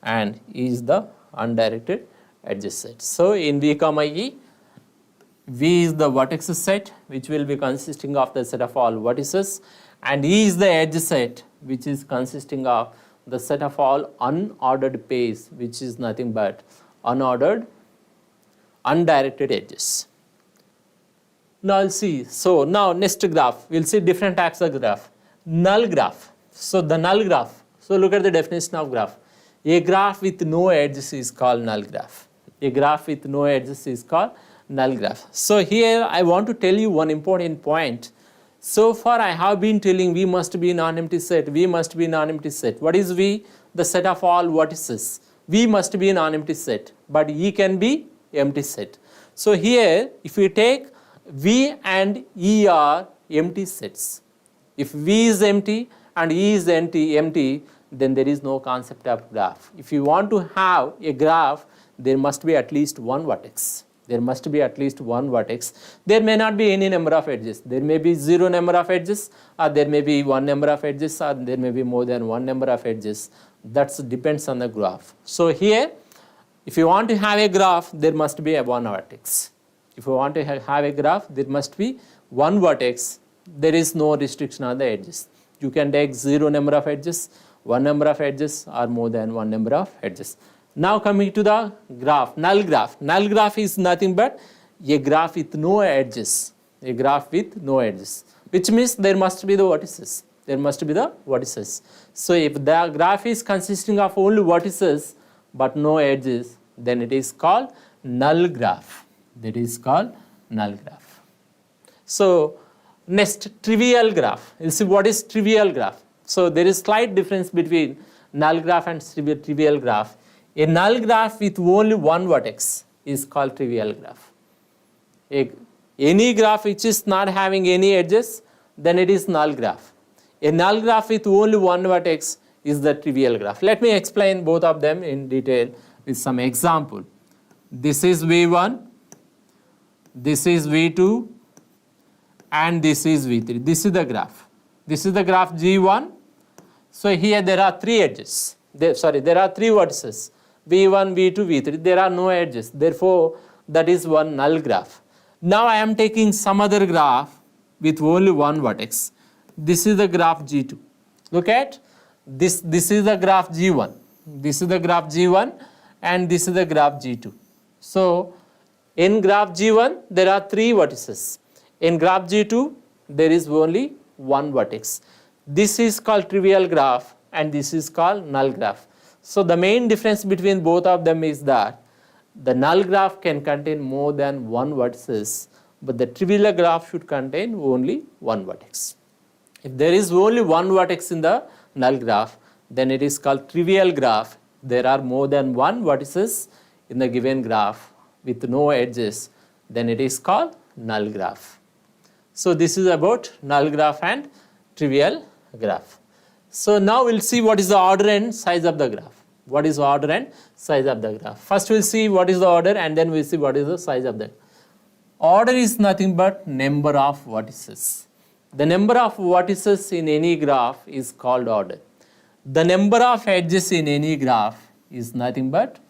and E is the undirected edge set. So, in V comma E, V is the vertex set which will be consisting of the set of all vertices, and E is the edge set which is consisting of the set of all unordered pairs, which is nothing but unordered undirected edges. Now I'll see. So now next graph, we'll see different types of graph. Null graph. So the null graph. So look at the definition of graph. A graph with no edges is called null graph. A graph with no edges is called null graph. So here I want to tell you one important point. So far I have been telling V must be non-empty set, V must be non-empty set. What is V? The set of all vertices. V must be a non-empty set, but E can be empty set. So here if we take V and E are empty sets. If V is empty and E is empty, then there is no concept of graph. If you want to have a graph, there must be at least one vertex. There must be at least one vertex. There may not be any number of edges. There may be 0 number of edges, or there may be 1 number of edges, or there may be more than 1 number of edges. That depends on the graph. So here, if you want to have a graph, there must be a one vertex. If you want to have a graph, there must be one vertex. There is no restriction on the edges. You can take 0 number of edges, 1 number of edges, or more than 1 number of edges. Now coming to the graph, null graph. Null graph is nothing but a graph with no edges. A graph with no edges, which means there must be the vertices. There must be the vertices. So if the graph is consisting of only vertices but no edges, then it is called null graph. That is called null graph. So next, trivial graph. You'll see what is trivial graph. So there is slight difference between null graph and trivial graph. A null graph with only one vertex is called trivial graph. Any graph which is not having any edges, then it is null graph. A null graph with only one vertex is the trivial graph. Let me explain both of them in detail with some example. This is V1, this is V2, and this is V3. This is the graph. This is the graph G1. So here there are three edges. There are three vertices. V1, V2, V3. There are no edges. Therefore, that is one null graph. Now I am taking some other graph with only one vertex. This is the graph G2. Look at this. This is the graph G1. This is the graph G1, and this is the graph G2. So in graph G1 there are three vertices. In graph G2 there is only one vertex. This is called trivial graph and this is called null graph. So the main difference between both of them is that the null graph can contain more than one vertices, but the trivial graph should contain only one vertex. If there is only one vertex in the null graph, then it is called trivial graph. There are more than one vertices in the given graph with no edges, then it is called null graph. So this is about null graph and trivial graph. So now we'll see what is the order and size of the graph. What is the order and size of the graph? First we'll see what is the order and then we'll see what is the size of the graph. Order is nothing but number of vertices. The number of vertices in any graph is called order. The number of edges in any graph is nothing but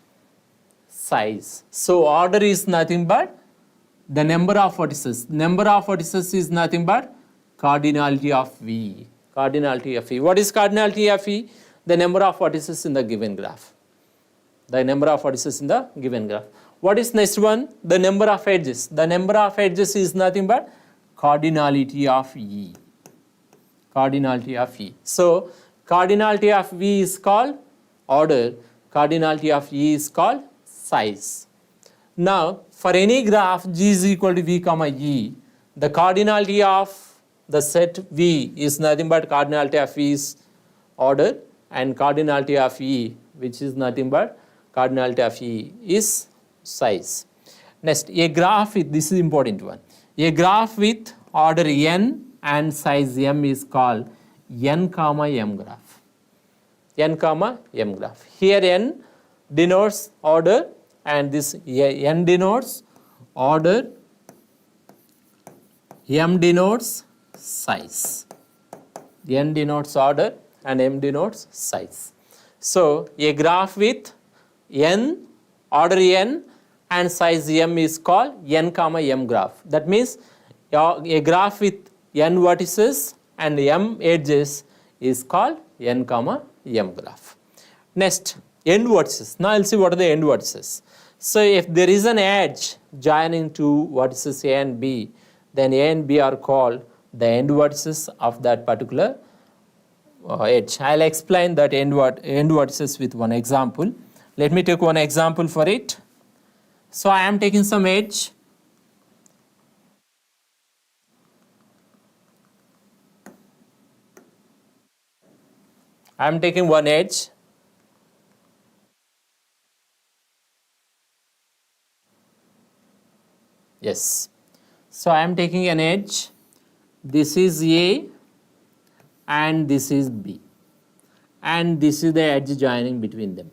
size. So order is nothing but the number of vertices. Number of vertices is nothing but cardinality of V. Cardinality of V. What is cardinality of V? The number of vertices in the given graph. The number of vertices in the given graph. What is next one? The number of edges. The number of edges is nothing but cardinality of E. Cardinality of E. So Cardinality of V is called order. Cardinality of E is called size. Now, for any graph G is equal to V comma E, the cardinality of the set V is nothing but cardinality of V is order, and cardinality of E, which is nothing but cardinality of E, is size. Next, a graph with, this is important one, a graph with order n and size m is called n comma m graph. N comma m graph. Here n denotes order and this n denotes order, m denotes size. N denotes order and m denotes size. So a graph with n, order n and size m is called n comma m graph. That means a graph with n vertices and m edges is called n comma m graph. Next, end vertices. Now I'll see what are the end vertices. So if there is an edge joining two vertices A and B, then A and B are called the end vertices of that particular edge. I'll explain that end vertices with one example. Let me take one example for it. So I am taking some edge. I am taking one edge. Yes. So I am taking an edge. This is A and this is B. And this is the edge joining between them.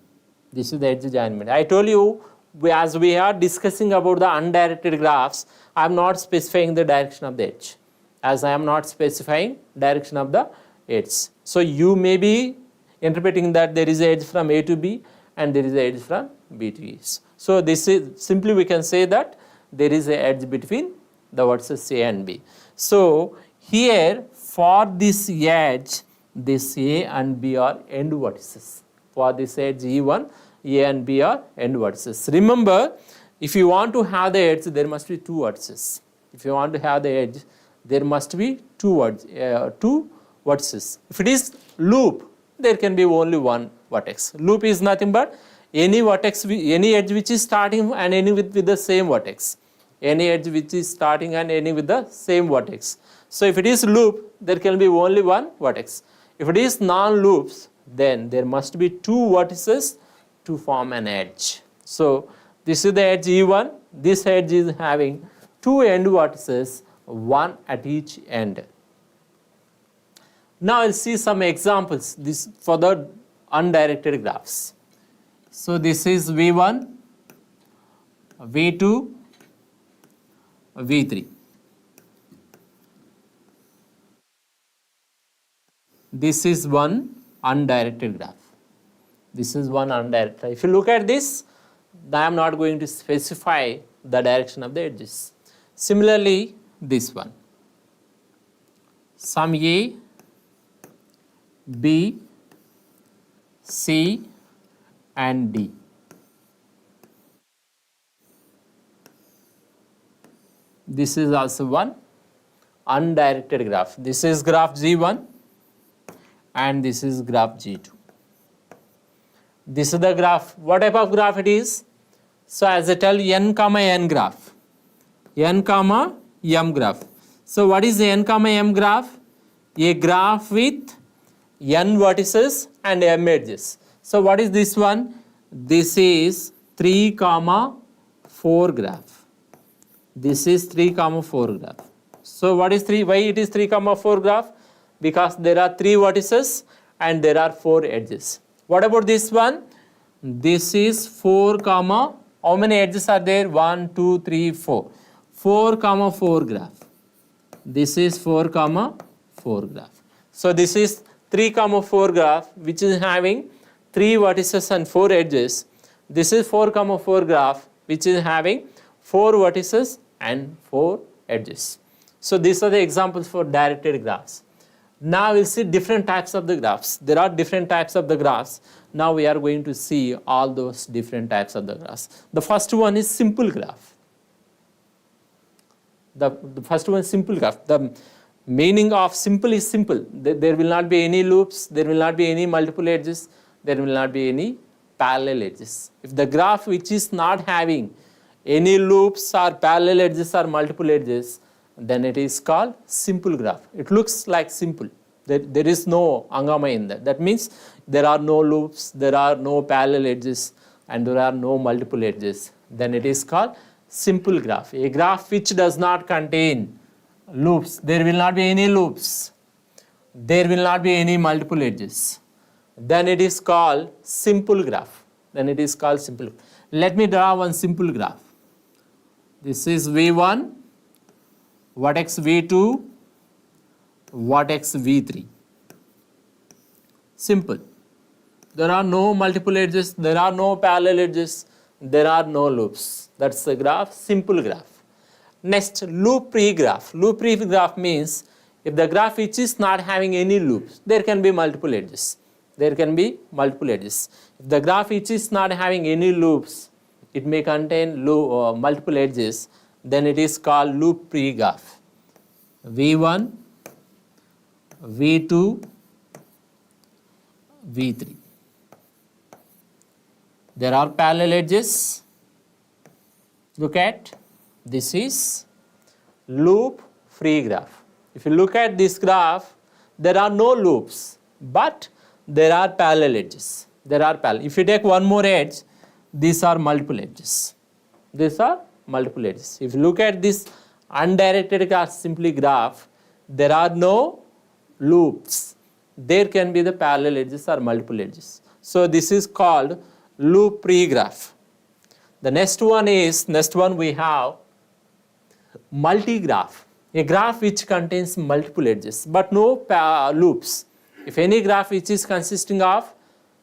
This is the edge joining. I told you, as we are discussing about the undirected graphs, I am not specifying the direction of the edge. As I am not specifying direction of the edge. So you may be interpreting that there is an edge from A to B and there is an edge from B to E. So this is simply we can say that there is an edge between the vertices A and B. So here for this edge, this A and B are end vertices. For this edge E1, A and B are end vertices. Remember, if you want to have the edge, there must be two vertices. If you want to have the edge, there must be two vertices. If it is loop, there can be only one vertex. Loop is nothing but any vertex, any edge which is starting and ending with the same vertex. Any edge which is starting and ending with the same vertex. So if it is loop, there can be only one vertex. If it is non-loops, then there must be two vertices to form an edge. So this is the edge E1. This edge is having two end vertices, one at each end. Now I'll see some examples this for the undirected graphs. So this is V1, V2, V3. This is one undirected graph. This is one undirected. If you look at this, I am not going to specify the direction of the edges. Similarly, this one. Some A, B, C and D. This is also one undirected graph. This is graph G1 and this is graph G2. This is the graph. What type of graph it is? So as I tell n comma n graph. N comma m graph. So what is the n comma m graph? A graph with n vertices and m edges. So what is this one? This is 3 comma 4 graph. This is 3 comma 4 graph. So what is 3? Why it is 3 comma 4 graph? Because there are 3 vertices and there are 4 edges. What about this one? This is 4 comma, how many edges are there? 1, 2, 3, 4. 4 comma 4 graph. This is 4 comma 4 graph. So this is 3 comma 4 graph which is having 3 vertices and 4 edges. This is 4 comma 4 graph which is having 4 vertices and 4 edges. So these are the examples for directed graphs. Now we'll see different types of the graphs. There are different types of the graphs. Now we are going to see all those different types of the graphs. The first one is simple graph. The first one is simple graph. Meaning of simple is simple. There will not be any loops, there will not be any multiple edges, there will not be any parallel edges. If the graph which is not having any loops or parallel edges or multiple edges, then it is called simple graph. It looks like simple. There is no hangama in that. That means there are no loops, there are no parallel edges, and there are no multiple edges. Then it is called simple graph. A graph which does not contain loops, there will not be any loops, there will not be any multiple edges, then it is called simple graph. Then it is called simple. Let me draw one simple graph. This is V1, vertex V2, vertex V3. Simple. There are no multiple edges, there are no parallel edges, there are no loops. That's the graph, simple graph. Next, loop-free graph. Loop-free graph means if the graph which is not having any loops, there can be multiple edges. There can be multiple edges. If the graph which is not having any loops, it may contain multiple edges, then it is called loop-free graph. V1, V2, V3. There are parallel edges. Look at, this is loop-free graph. If you look at this graph, there are no loops, but there are parallel edges. There are parallel. If you take one more edge, these are multiple edges. These are multiple edges. If you look at this undirected graph, simply graph, there are no loops. There can be the parallel edges or multiple edges. So this is called loop-free graph. The next one we have multi-graph. A graph which contains multiple edges but no loops. If any graph which is consisting of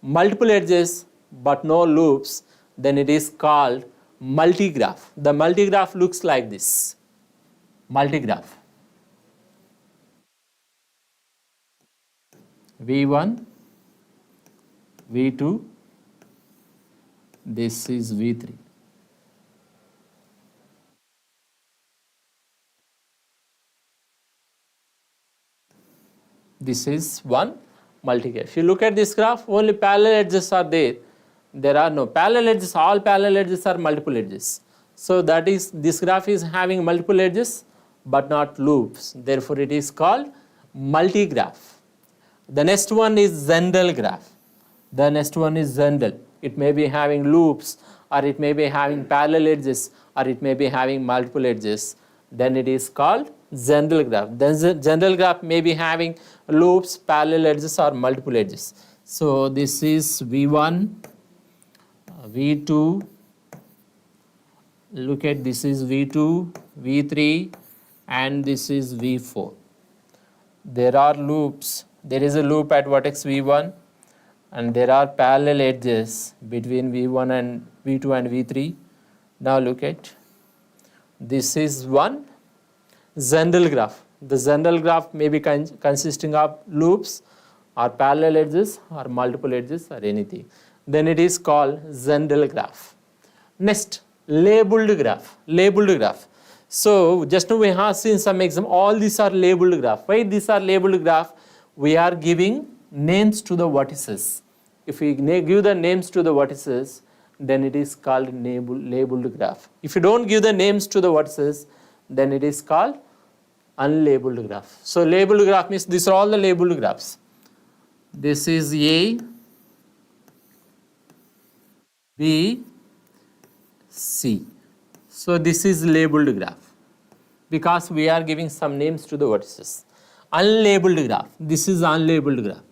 multiple edges but no loops, then it is called multi-graph. The multi-graph looks like this. Multi-graph. V1, V2, this is V3. This is one multi-graph. If you look at this graph, only parallel edges are there. There are no parallel edges, all parallel edges are multiple edges. So that is, this graph is having multiple edges but not loops. Therefore, it is called multi-graph. The next one is general graph. The next one is general. It may be having loops, or it may be having parallel edges, or it may be having multiple edges. Then it is called general graph. Then general graph may be having loops, parallel edges, or multiple edges. So this is V1, V2. Look at, this is V2, V3, and this is V4. There are loops. There is a loop at vertex V1, and there are parallel edges between V1 and V2 and V3. Now look at, this is one general graph. The general graph may be consisting of loops or parallel edges or multiple edges or anything. Then it is called general graph. Next, labeled graph. Labeled graph. So just now we have seen some example. All these are labeled graph. Why these are labeled graph? We are giving names to the vertices. If we give the names to the vertices, then it is called labeled graph. If you don't give the names to the vertices, then it is called unlabeled graph. So labeled graph means these are all the labeled graphs. This is A, B, C. So this is labeled graph because we are giving some names to the vertices. Unlabeled graph. This is unlabeled graph.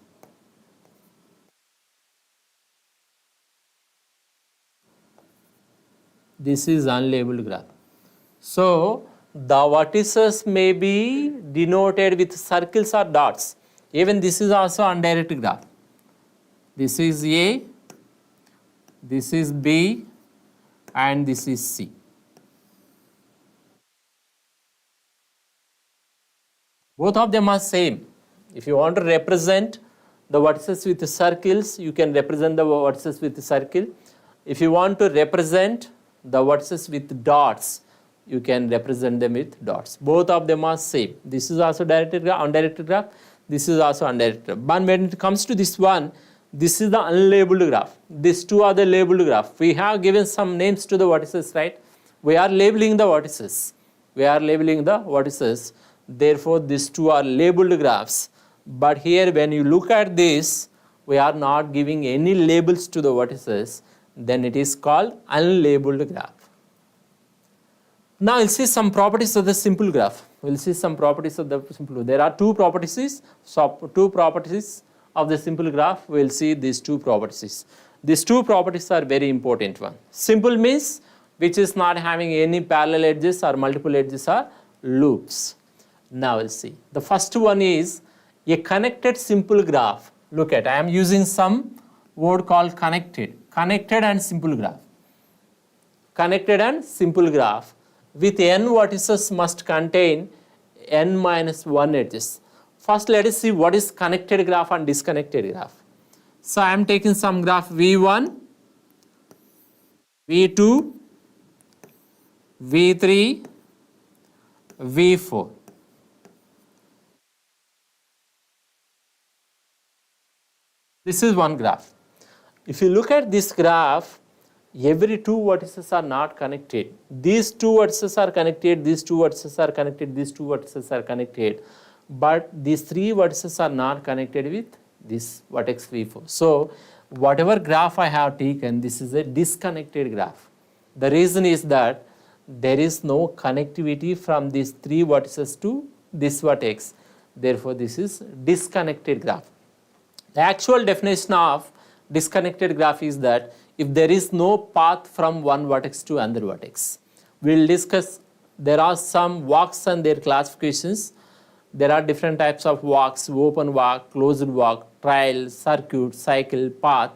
This is unlabeled graph. So the vertices may be denoted with circles or dots. Even this is also undirected graph. This is A, this is B, and this is C. Both of them are same. If you want to represent the vertices with circles, you can represent the vertices with circle. If you want to represent the vertices with dots, you can represent them with dots. Both of them are same. This is also directed graph, undirected graph. This is also undirected graph. But when it comes to this one, this is the unlabeled graph. These two are the labeled graph. We have given some names to the vertices, right? We are labeling the vertices. We are labeling the vertices. Therefore, these two are labeled graphs. But here, when you look at this, we are not giving any labels to the vertices. Then it is called unlabeled graph. Now, we'll see some properties of the simple graph. We'll see some properties of the simple. There are two properties. So, two properties of the simple graph. We'll see these two properties. These two properties are very important one. Simple means which is not having any parallel edges or multiple edges or loops. Now, we'll see. The first one is a connected simple graph. Look at, I am using some word called connected. Connected and simple graph. Connected and simple graph with n vertices must contain n minus 1 edges. First, let us see what is connected graph and disconnected graph. So, I am taking some graph V1, V2, V3, V4. This is one graph. If you look at this graph, every two vertices are not connected. These two vertices are connected, these two vertices are connected, these two vertices are connected. But these three vertices are not connected with this vertex V4. So, whatever graph I have taken, this is a disconnected graph. The reason is that there is no connectivity from these three vertices to this vertex. Therefore, this is disconnected graph. The actual definition of disconnected graph is that if there is no path from one vertex to another vertex. We will discuss, there are some walks and their classifications. There are different types of walks, open walk, closed walk, trail, circuit, cycle, path.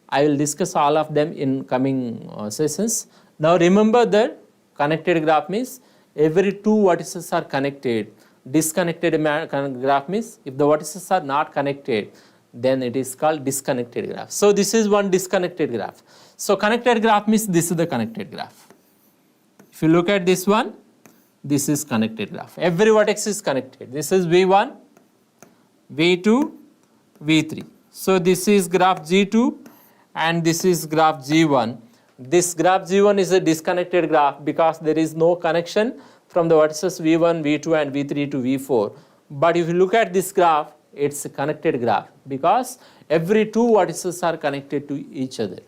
I will discuss all of them in coming sessions. Now remember that connected graph means every two vertices are connected. Disconnected graph means if the vertices are not connected, then it is called disconnected graph. So this is one disconnected graph. So connected graph means this is the connected graph. If you look at this one, this is connected graph. Every vertex is connected. This is V1, V2, V3. So this is graph G2 and this is graph G1. This graph G1 is a disconnected graph because there is no connection from the vertices V1, V2 and V3 to V4. But if you look at this graph, it's a connected graph because every two vertices are connected to each other.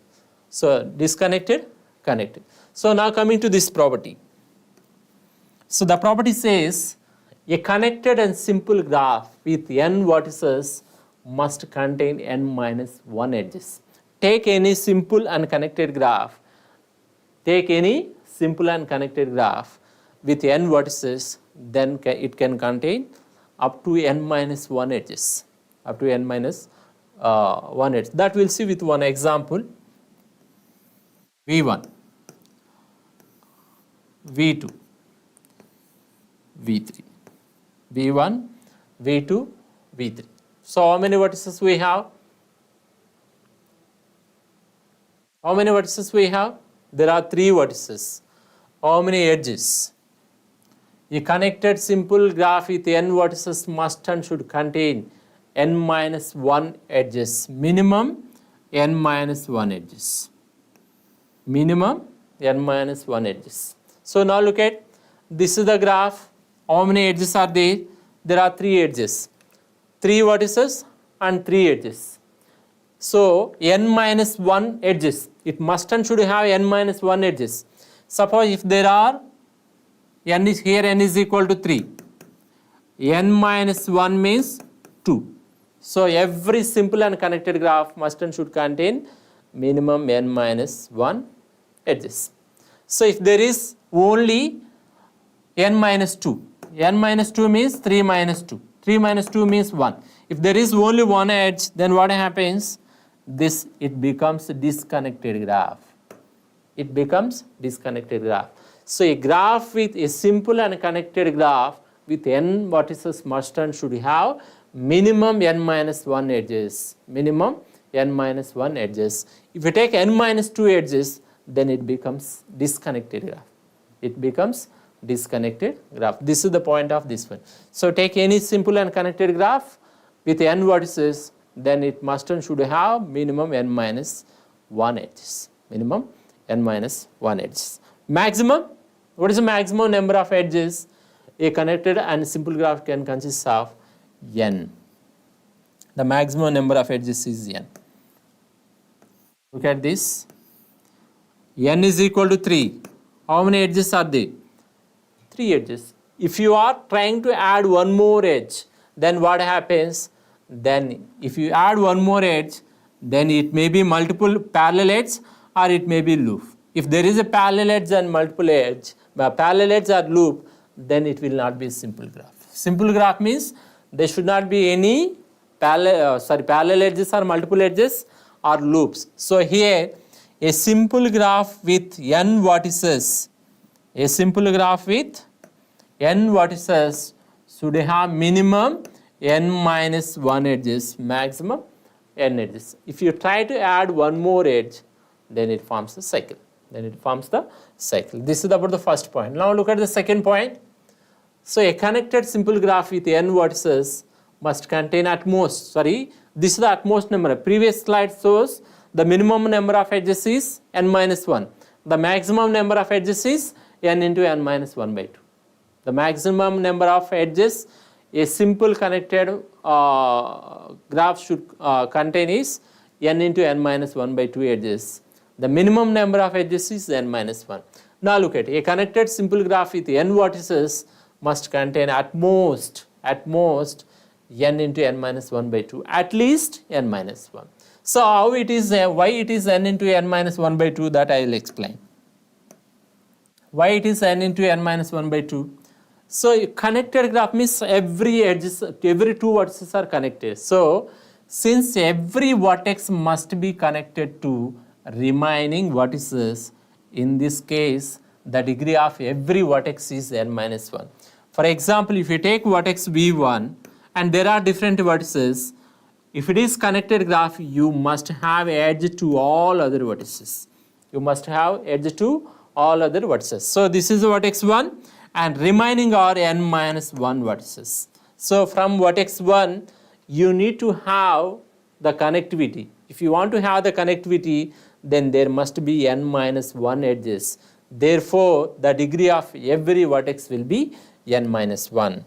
So disconnected, connected. So now coming to this property. So the property says a connected and simple graph with n vertices must contain n minus 1 edges. Take any simple and connected graph. Take any simple and connected graph with n vertices, then it can contain up to n minus 1 edges, up to n minus 1 edge. That we'll see with one example. V1, V2, V3, V1, V2, V3. So how many vertices we have? How many vertices we have? There are 3 vertices. How many edges? A connected simple graph with n vertices must and should contain n minus 1 edges. Minimum n minus 1 edges. Minimum n minus 1 edges. So now look at, this is the graph. How many edges are there? There are 3 edges. 3 vertices and 3 edges. So n minus 1 edges. It must and should have n minus 1 edges. Suppose if there are n is here, n is equal to 3. N minus 1 means 2. So every simple and connected graph must and should contain minimum n minus 1 edges. So if there is only n minus 2, n minus 2 means 3 minus 2. 3 minus 2 means 1. If there is only one edge, then what happens? It becomes a disconnected graph. It becomes disconnected graph. So a graph with a simple and connected graph with n vertices must and should have minimum n minus 1 edges. Minimum n minus 1 edges. If you take n minus 2 edges, then it becomes disconnected graph. It becomes disconnected graph. This is the point of this one. So take any simple and connected graph with n vertices, then it must and should have minimum n minus 1 edges. Minimum n minus 1 edges. Maximum, what is the maximum number of edges a connected and simple graph can consist of? N. The maximum number of edges is n. Look at this. N is equal to 3. How many edges are there? 3 edges. If you are trying to add one more edge, then what happens? Then if you add one more edge, then it may be multiple parallel edges or it may be loop. If there is a parallel edge and multiple edge, parallel edge or loop, then it will not be a simple graph. Simple graph means there should not be any parallel edges or multiple edges or loops. So here a simple graph with n vertices, a simple graph with n vertices should have minimum n minus 1 edges, maximum n edges. If you try to add one more edge, then it forms a cycle. This is about the first point. Now look at the second point. So a connected simple graph with n vertices must contain at most, this is the at most number. Previous slide shows the minimum number of edges is n minus 1. The maximum number of edges is n into n minus 1 by 2. The maximum number of edges a simple connected graph should contain is n into n minus 1 by 2 edges. The minimum number of edges is n minus 1. Now look at a connected simple graph with n vertices must contain at most n into n minus 1 by 2, at least n minus 1. So how it is, why it is n into n minus 1 by 2, that I will explain. Why it is n into n minus 1 by 2? So a connected graph means every two vertices are connected. So since every vertex must be connected to remaining vertices, in this case the degree of every vertex is n minus 1. For example, if you take vertex v1 and there are different vertices, if it is connected graph, you must have edge to all other vertices. So this is vertex 1 and remaining are n minus 1 vertices. So from vertex 1 you need to have the connectivity. If you want to have the connectivity, then there must be n minus 1 edges. Therefore the degree of every vertex will be n minus 1.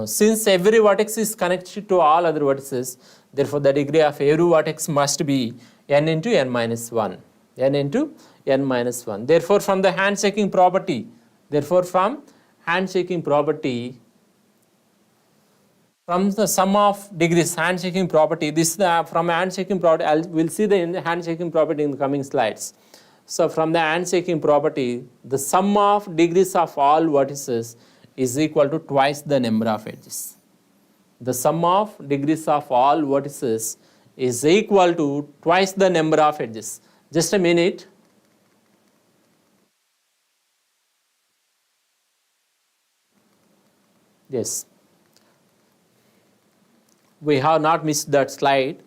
Since every vertex is connected to all other vertices, therefore the degree of every vertex must be n into n minus 1. Therefore from the handshaking property, from the sum of degrees, handshaking property, from handshaking property, we'll see the handshaking property in the coming slides. So from the handshaking property, the sum of degrees of all vertices is equal to twice the number of edges. The sum of degrees of all vertices is equal to twice the number of edges. Just a minute. Yes. We have not missed that slide.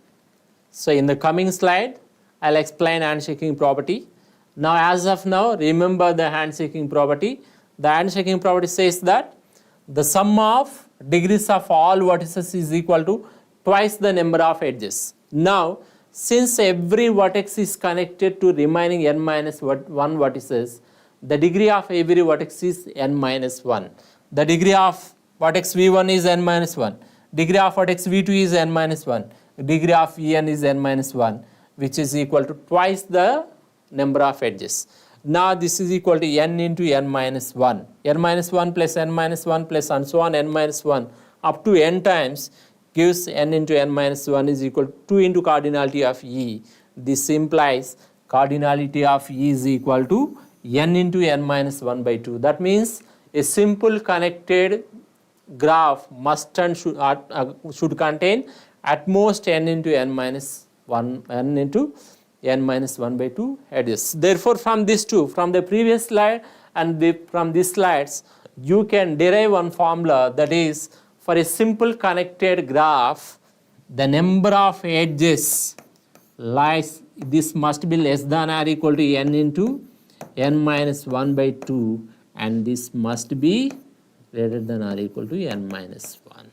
So in the coming slide, I'll explain handshaking property. Now as of now, remember the handshaking property. The handshaking property says that the sum of degrees of all vertices is equal to twice the number of edges. Now since every vertex is connected to remaining n minus 1 vertices, the degree of every vertex is n minus 1. The degree of vertex v1 is n minus 1. Degree of vertex v2 is n minus 1. Degree of en is n minus 1, which is equal to twice the number of edges. Now this is equal to n into n minus 1. N minus 1 plus n minus 1 plus and so on n minus 1 up to n times gives n into n minus 1 is equal to 2 into cardinality of E. This implies cardinality of E is equal to n into n minus 1 by 2. That means a simple connected graph must and should contain at most n into n minus 1 by 2 edges. Therefore from these two, from the previous slide and from these slides, you can derive one formula, that is, for a simple connected graph, the number of edges lies, this must be less than or equal to n into n minus 1 by 2, and this must be greater than or equal to n minus 1.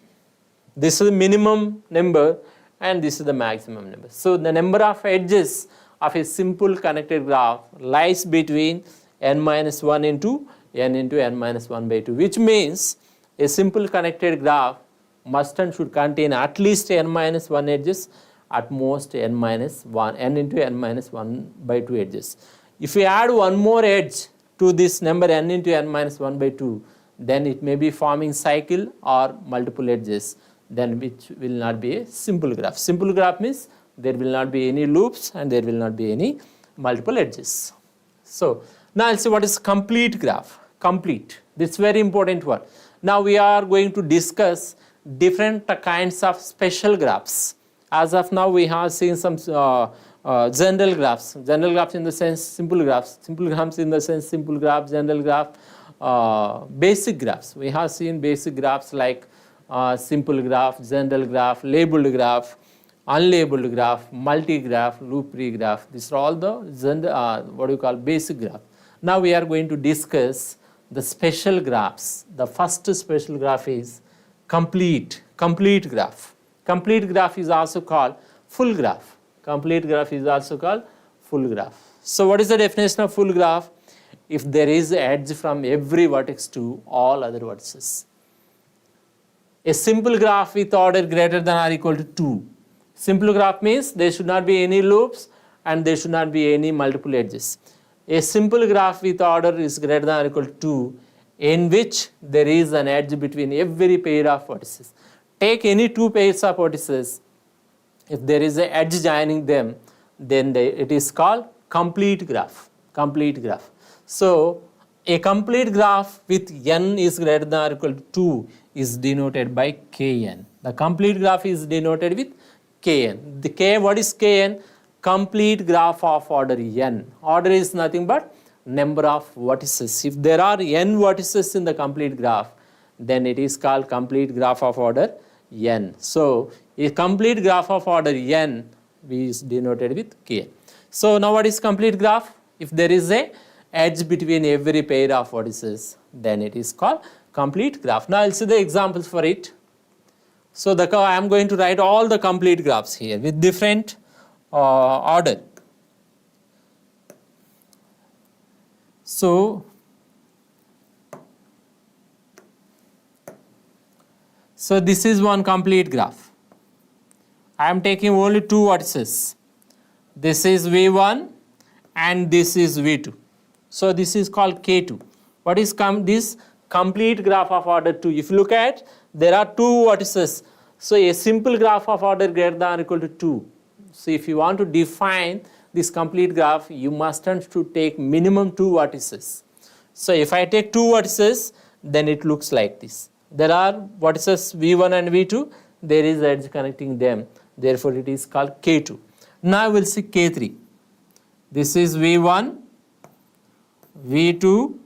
This is the minimum number and this is the maximum number. So the number of edges of a simple connected graph lies between n minus 1 into n minus 1 by 2, which means a simple connected graph must and should contain at least n minus 1 edges, at most n minus 1, n into n minus 1 by 2 edges. If we add one more edge to this number n into n minus 1 by 2, then it may be forming cycle or multiple edges, then which will not be a simple graph. Simple graph means there will not be any loops and there will not be any multiple edges. So now I'll see what is complete graph. Complete. This is very important word. Now we are going to discuss different kinds of special graphs. As of now we have seen some general graphs. General graphs in the sense simple graphs. Simple graphs in the sense simple graph, general graph, basic graphs. We have seen basic graphs like simple graph, general graph, labeled graph, unlabeled graph, multi-graph, loop-free graph. These are all the basic graph. Now we are going to discuss the special graphs. The first special graph is complete graph. Complete graph is also called full graph. Complete graph is also called full graph. So what is the definition of full graph? If there is edge from every vertex to all other vertices. A simple graph with order greater than or equal to 2. Simple graph means there should not be any loops and there should not be any multiple edges. A simple graph with order is greater than or equal to 2, in which there is an edge between every pair of vertices. Take any two pairs of vertices. If there is an edge joining them, then it is called complete graph. Complete graph. So a complete graph with n is greater than or equal to 2 is denoted by Kn. The complete graph is denoted with Kn. The K, what is Kn? Complete graph of order n. Order is nothing but number of vertices. If there are n vertices in the complete graph, then it is called complete graph of order n. So a complete graph of order n is denoted with Kn. So now what is complete graph? If there is a edge between every pair of vertices, then it is called complete graph. Now I'll see the examples for it. So I am going to write all the complete graphs here with different order. So this is one complete graph. I am taking only two vertices. This is V1 and this is V2. So this is called K2. What is this complete graph of order 2? If you look at, there are two vertices. So a simple graph of order greater than or equal to 2. So if you want to define this complete graph, you must to take minimum two vertices. So if I take two vertices, then it looks like this. There are vertices V1 and V2. There is edge connecting them. Therefore, it is called K2. Now we will see K3. This is V1, V2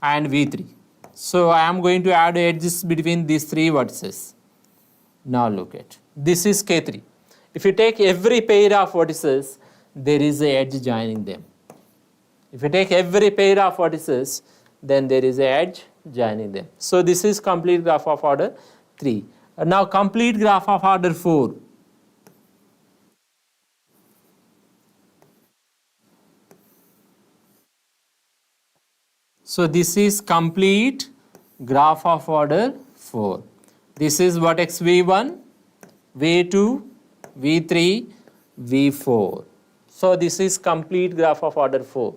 and V3. So I am going to add edges between these three vertices. Now look at. This is K3. If you take every pair of vertices, there is an edge joining them. If you take every pair of vertices, then there is an edge joining them. So this is complete graph of order 3. Now complete graph of order 4. So this is complete graph of order 4. This is vertex V1, V2, V3, V4. So this is complete graph of order 4.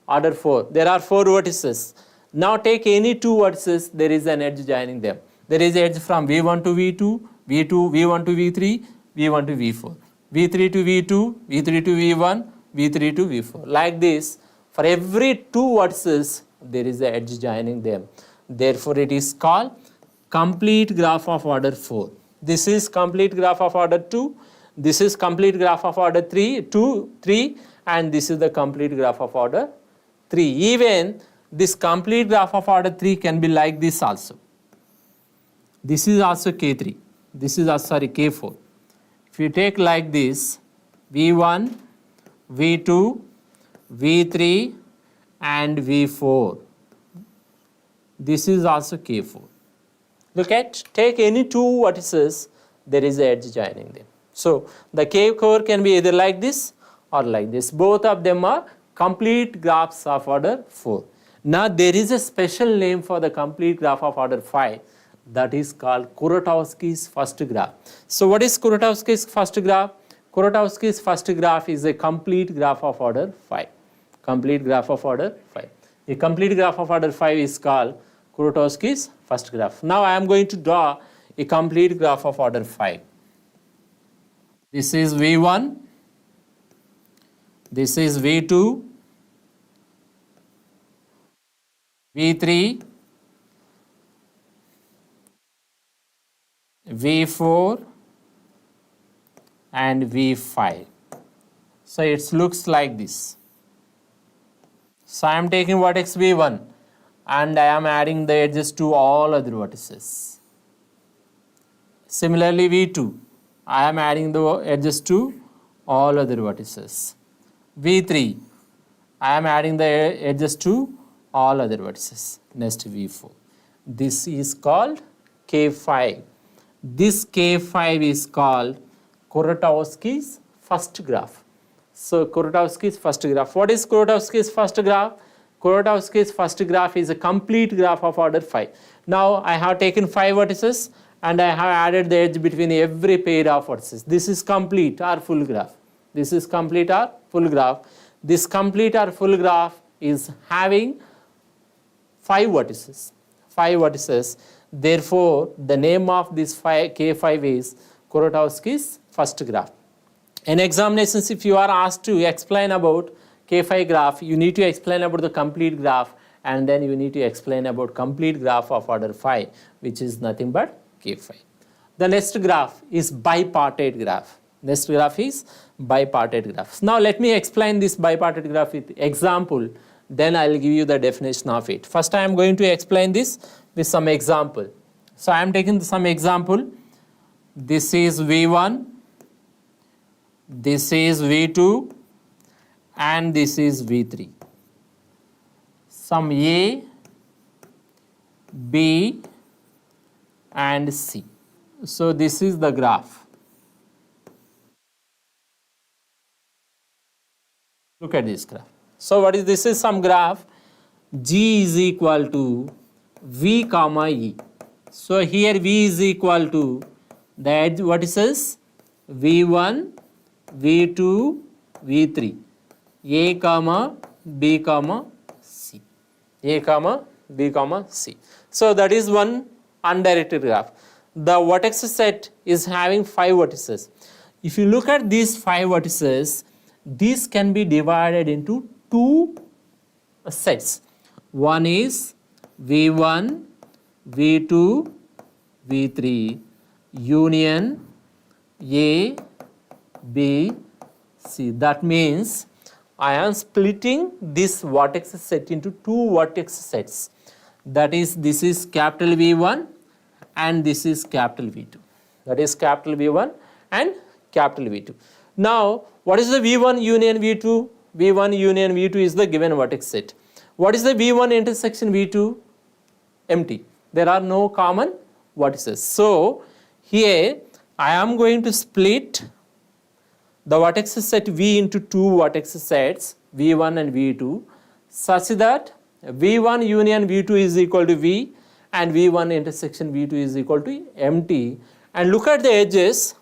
Order 4. There are 4 vertices. Now take any two vertices, there is an edge joining them. There is edge from V1 to V2, V1 to V3, V1 to V4, V3 to V2, V3 to V1, V3 to V4. Like this, for every two vertices, there is an edge joining them. Therefore, it is called complete graph of order 4. This is complete graph of order 2. This is complete graph of order 3, and this is the complete graph of order 3. Even this complete graph of order 3 can be like this also. This is also K3. This is K4. If you take like this, V1, V2, V3 and V4. This is also K4. Look at, take any two vertices, there is an edge joining them. So the K4 can be either like this or like this. Both of them are complete graphs of order 4. Now there is a special name for the complete graph of order 5, that is called Kuratowski's first graph. So what is Kuratowski's first graph? Kuratowski's first graph is a complete graph of order 5. Complete graph of order 5. A complete graph of order 5 is called Kuratowski's first graph. Now I am going to draw a complete graph of order 5. This is V1, this is V2, V3, V4 and V5. So it looks like this. So I am taking vertex V1 and I am adding the edges to all other vertices. Similarly V2, I am adding the edges to all other vertices. V3, I am adding the edges to all other vertices. Next V4. This is called K5. This K5 is called Kuratowski's first graph. So Kuratowski's first graph. What is Kuratowski's first graph? Kuratowski's first graph is a complete graph of order 5. Now I have taken 5 vertices and I have added the edge between every pair of vertices. This is complete or full graph. This is complete or full graph. This complete or full graph is having 5 vertices. 5 vertices. Therefore, the name of this K5 is Kuratowski's first graph. In examinations, if you are asked to explain about K5 graph, you need to explain about the complete graph and then you need to explain about complete graph of order 5, which is nothing but K5. The next graph is bipartite graph. Next graph is bipartite graph. Now let me explain this bipartite graph with example, then I will give you the definition of it. First I am going to explain this with some example. So I am taking some example. This is V1, this is V2 and this is V3. Some A, B and C. So this is the graph. Look at this graph. So what is this? Is some graph. G is equal to V comma E. So here V is equal to the edge vertices V1, V2, V3, A comma B comma C, A comma B comma C. So that is one undirected graph. The vertex set is having 5 vertices. If you look at these 5 vertices, these can be divided into 2 sets. One is V1, V2, V3 union A, B, C. That means I am splitting this vertex set into 2 vertex sets. That is, this is capital V1 and this is capital V2. That is capital V1 and capital V2. Now, what is the V1 union V2? V1 union V2 is the given vertex set. What is the V1 intersection V2? Empty. There are no common vertices. So, here I am going to split the vertex set V into 2 vertex sets, V1 and V2, such that V1 union V2 is equal to V and V1 intersection V2 is equal to empty. And look at the edges.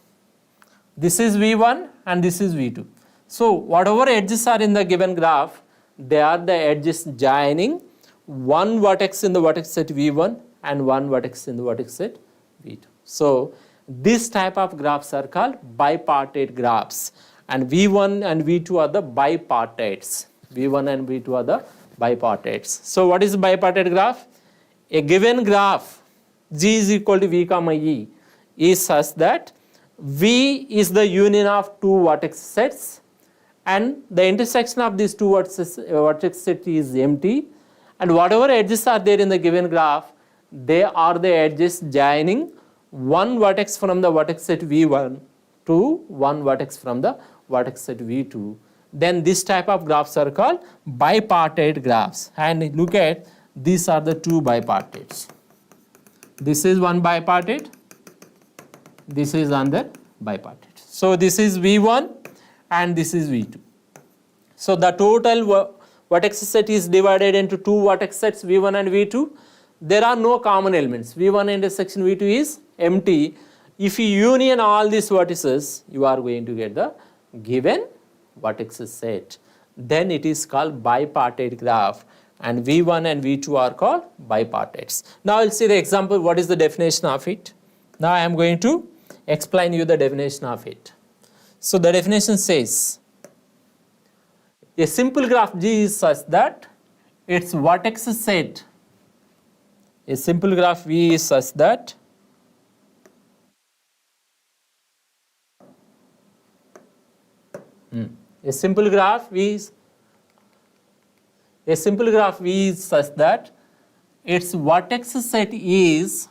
This is V1 and this is V2. So whatever edges are in the given graph, they are the edges joining one vertex in the vertex set V1 and one vertex in the vertex set V2. So this type of graphs are called bipartite graphs, and V1 and V2 are the bipartites. V1 and V2 are the bipartites. So what is bipartite graph? A given graph G is equal to V comma E is such that V is the union of 2 vertex sets and the intersection of these 2 vertex set is empty, and whatever edges are there in the given graph, they are the edges joining one vertex from the vertex set V1 to one vertex from the vertex set V2. then this type of graphs are called bipartite graphs. And look at, these are the two bipartites. This is one bipartite, this is another bipartite. So this is V1 and this is V2. So the total vertex set is divided into two vertex sets, V1 and V2. There are no common elements. V1 intersection V2 is empty. If you union all these vertices, you are going to get the given vertex set. Then it is called bipartite graph, and V1 and V2 are called bipartites. Now we'll see the example, what is the definition of it. Now I am going to explain you the definition of it. So the definition says, a simple graph G is such that its vertex set, a simple graph V is such that a simple graph V is such that its vertex set is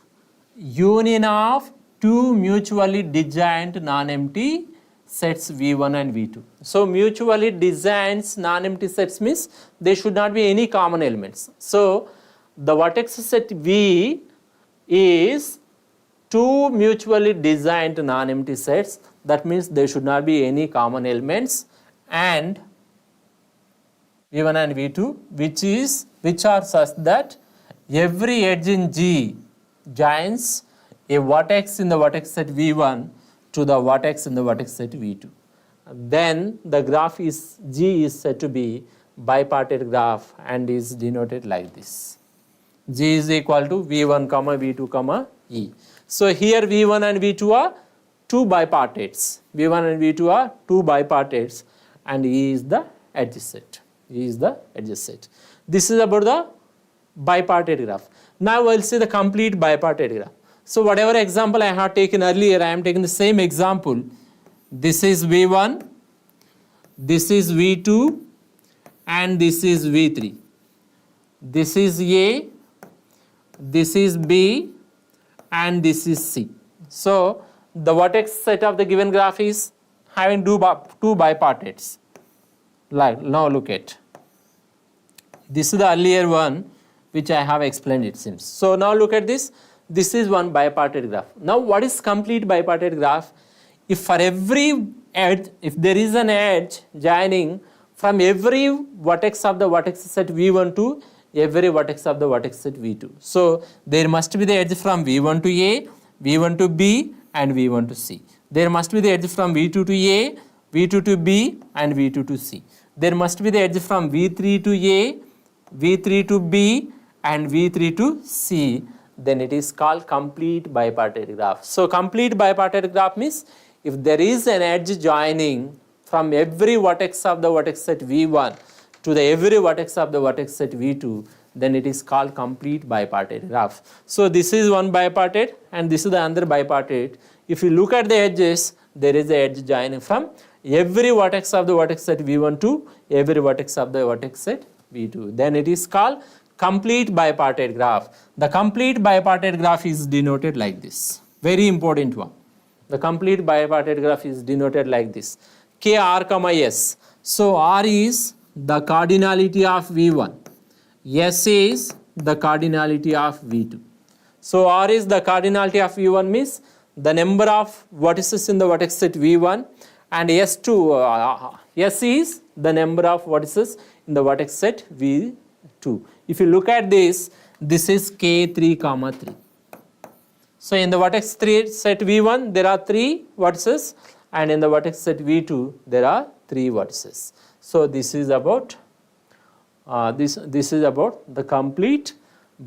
union of two mutually disjoint non-empty sets V1 and V2. So mutually disjoint non-empty sets means there should not be any common elements. So the vertex set V is two mutually disjoint non-empty sets. That means there should not be any common elements, and V1 and V2 which are such that every edge in G joins a vertex in the vertex set V1 to the vertex in the vertex set V2. Then the graph is G is said to be bipartite graph and is denoted like this. G is equal to V1, V2, E. So here V1 and V2 are two bipartites. V1 and V2 are two bipartites, and E is the edge set. E is the edge set. This is about the bipartite graph. Now we'll see the complete bipartite graph. So whatever example I have taken earlier, I am taking the same example. This is V1, this is V2, and this is V3. This is A, this is B, and this is C. So the vertex set of the given graph is having two bipartites. Like, now look at. This is the earlier one which I have explained, it seems. So now look at this. This is one bipartite graph. Now what is complete bipartite graph? If for every edge, if there is an edge joining from every vertex of the vertex set V1 to every vertex of the vertex set V2. So there must be the edge from V1 to A, V1 to B, and V1 to C. There must be the edge from V2 to A, V2 to B, and V2 to C. There must be the edge from V3 to A, V3 to B, and V3 to C. Then it is called complete bipartite graph. So complete bipartite graph means if there is an edge joining from every vertex of the vertex set V1 to the every vertex of the vertex set V2, then it is called complete bipartite graph. So this is one bipartite and this is the other bipartite. If you look at the edges, there is an edge joining from every vertex of the vertex set V1 to every vertex of the vertex set V2. Then it is called complete bipartite graph. The complete bipartite graph is denoted like this. Very important one. The complete bipartite graph is denoted like this. K R comma S. So R is the cardinality of V1. S is the cardinality of V2. So R is the cardinality of V1 means the number of vertices in the vertex set V1, and S2, S is the number of vertices in the vertex set V2. If you look at this, this is K3 comma 3. So in the vertex 3 set V1 there are 3 vertices, and in the vertex set V2 there are 3 vertices. So this is about this is about the complete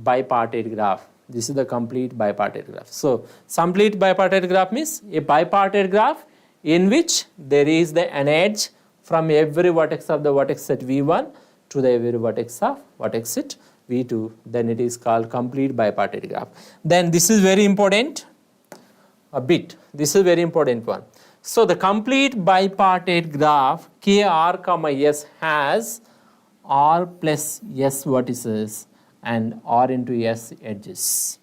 bipartite graph. This is the complete bipartite graph. So complete bipartite graph means a bipartite graph in which there is an edge from every vertex of the vertex set V1 to the every vertex of vertex set V2. Then it is called complete bipartite graph. Then this is very important a bit. This is very important one. So the complete bipartite graph KR comma S has R plus S vertices and R into S edges.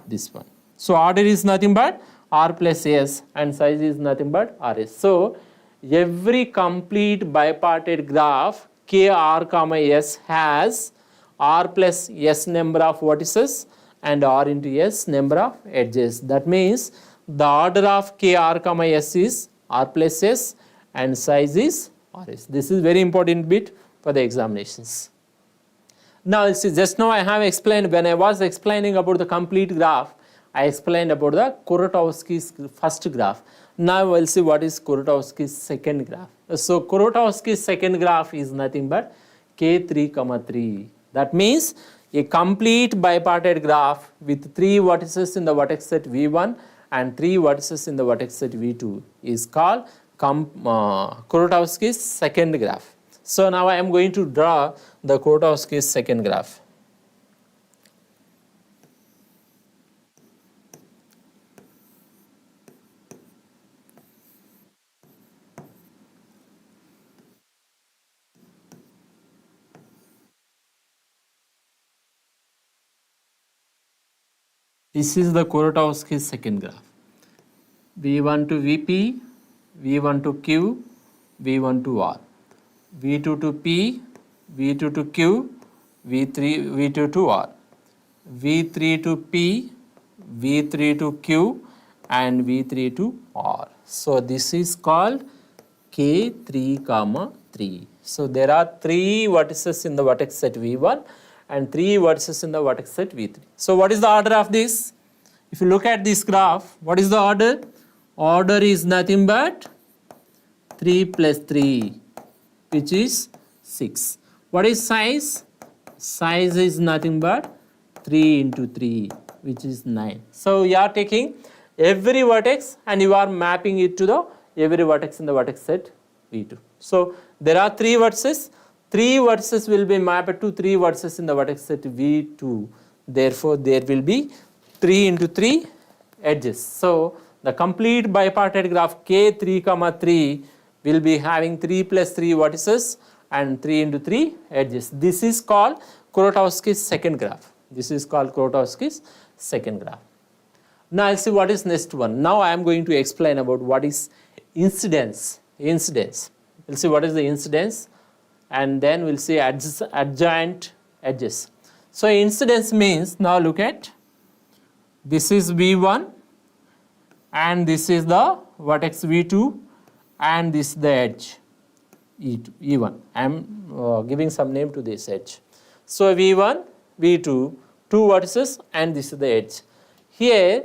This one. So order is nothing but r plus s, and size is nothing but rs. So every complete bipartite graph k r comma s has r plus s number of vertices and r into s number of edges. That means the order of k r comma s is r plus s and size is rs. This is very important bit for the examinations. Now see, just now I have explained, when I was explaining about the complete graph, I explained about the Kuratowski's first graph. Now we'll see what is Kuratowski's second graph. So Kuratowski's second graph is nothing but k3 comma 3. That means a complete bipartite graph with 3 vertices in the vertex set v1 and 3 vertices in the vertex set v2 is called Kuratowski's second graph. So now I am going to draw the Kuratowski's second graph. This is the Kuratowski's second graph. V1 to Vp, V1 to Q, V1 to R, V2 to P, V2 to Q, V2 to R, V3 to P, V3 to Q, and V3 to R. So this is called K3 comma 3. So there are 3 vertices in the vertex set V1 and 3 vertices in the vertex set V3. So what is the order of this? If you look at this graph, what is the order? Order is nothing but 3 plus 3, which is 6. What is size? Size is nothing but 3 into 3, which is 9. So you are taking every vertex and you are mapping it to the every vertex in the vertex set V2. So there are 3 vertices. 3 vertices will be mapped to 3 vertices in the vertex set V2. Therefore, there will be 3 into 3 edges. So the complete bipartite graph K3 comma 3 will be having 3 plus 3 vertices and 3 into 3 edges. This is called Kuratowski's second graph. This is called Kuratowski's second graph. Now I'll see what is next one. Now I am going to explain about what is incidence. Incidence. We'll see what is the incidence, and then we'll see adjoint edges. So incidence means, now look at, this is V1 and this is the vertex V2 and this is the edge E1. I am giving some name to this edge. So V1, V2, 2 vertices, and this is the edge. Here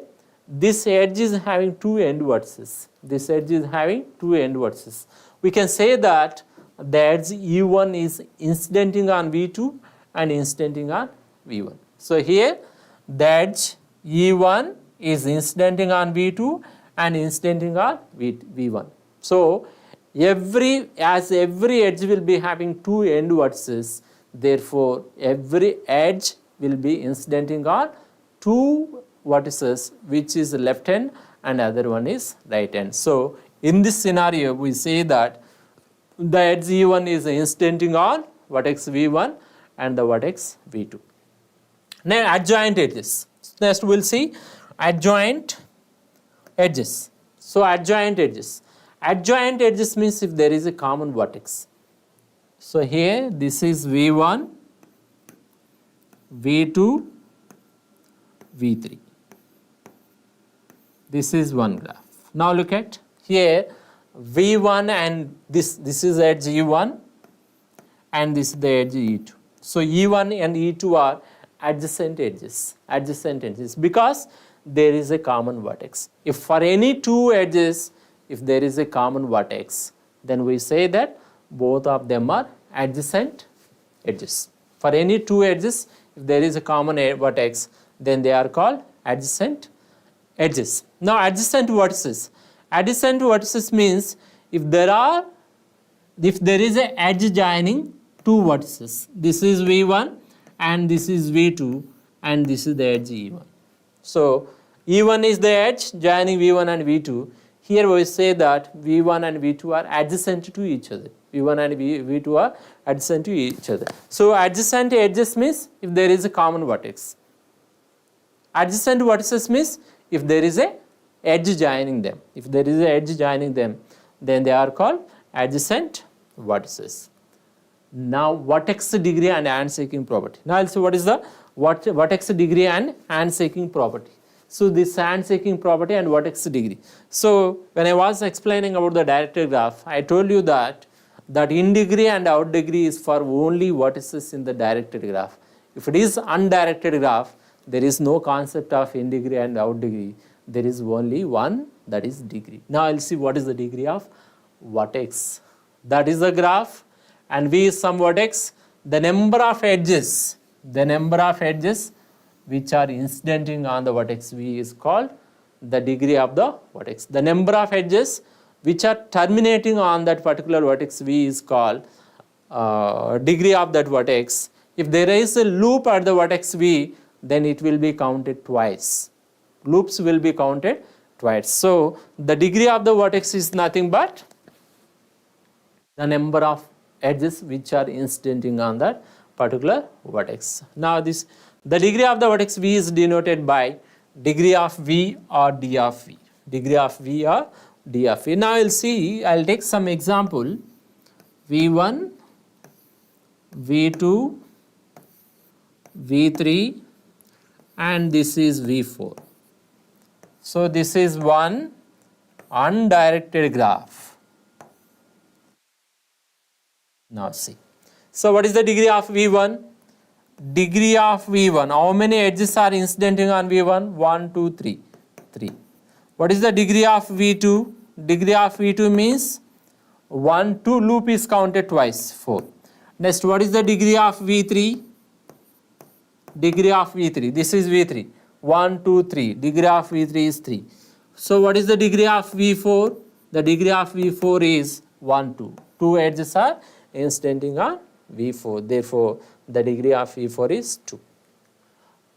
this edge is having 2 end vertices. This edge is having 2 end vertices. We can say that the edge E1 is incidenting on V2 and incidenting on V1. So here the edge E1 is incidenting on V2 and incidenting on V1. So as every edge will be having 2 end vertices, therefore every edge will be incidenting on 2 vertices, which is left hand and other one is right hand. So in this scenario we say that the edge E1 is incidenting on vertex V1 and the vertex V2. Now adjoint edges. Next we will see adjoint edges. So adjoint edges. Adjoint edges means if there is a common vertex. So here this is V1, V2, V3. This is one graph. Now look at here V1 and this is edge E1 and this is the edge E2. So E1 and E2 are adjacent edges because there is a common vertex. If for any 2 edges, if there is a common vertex, then we say that both of them are adjacent edges. For any 2 edges, if there is a common vertex, then they are called adjacent edges. Now adjacent vertices. Adjacent vertices means if there is an edge joining 2 vertices. This is V1 and this is V2 and this is the edge E1. So E1 is the edge joining V1 and V2. Here we say that V1 and V2 are adjacent to each other. V1 and V2 are adjacent to each other. So adjacent edges means if there is a common vertex. Adjacent vertices means if there is a edge joining them. If there is an edge joining them, then they are called adjacent vertices. Now vertex degree and handshaking property. Now I'll see what is the vertex degree and handshaking property. So this handshaking property and vertex degree. So when I was explaining about the directed graph, I told you that in degree and out degree is for only vertices in the directed graph. If it is undirected graph, there is no concept of in degree and out degree. There is only one, that is degree. Now I'll see what is the degree of vertex. That is the graph, and V is some vertex. The number of edges which are incidenting on the vertex V is called the degree of the vertex. The number of edges which are terminating on that particular vertex V is called degree of that vertex. If there is a loop at the vertex V, then it will be counted twice. Loops will be counted twice. So the degree of the vertex is nothing but the number of edges which are incidenting on that particular vertex. Now the degree of the vertex V is denoted by degree of V or D of V. Degree of V or D of V. Now I'll take some example. V1, V2, V3, and this is V4. So this is one undirected graph. Now see. So what is the degree of V1? Degree of V1. How many edges are incidenting on V1? 1, 2, 3. 3. What is the degree of V2? Degree of V2 means 1, 2 loop is counted twice, 4. Next, what is the degree of V3? Degree of V3. This is V3. 1, 2, 3. Degree of V3 is 3. So what is the degree of V4? The degree of V4 is 1, 2. 2 edges are incidenting on V4. Therefore, the degree of V4 is 2.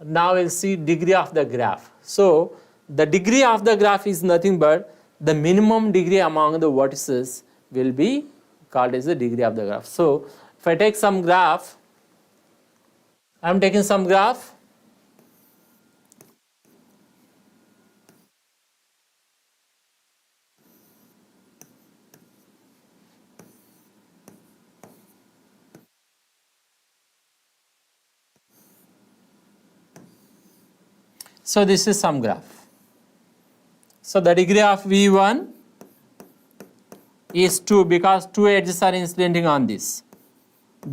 Now we'll see degree of the graph. So the degree of the graph is nothing but the minimum degree among the vertices will be called as the degree of the graph. So if I take some graph, I am taking some graph. So this is some graph. So the degree of V1 is 2 because 2 edges are incidenting on this.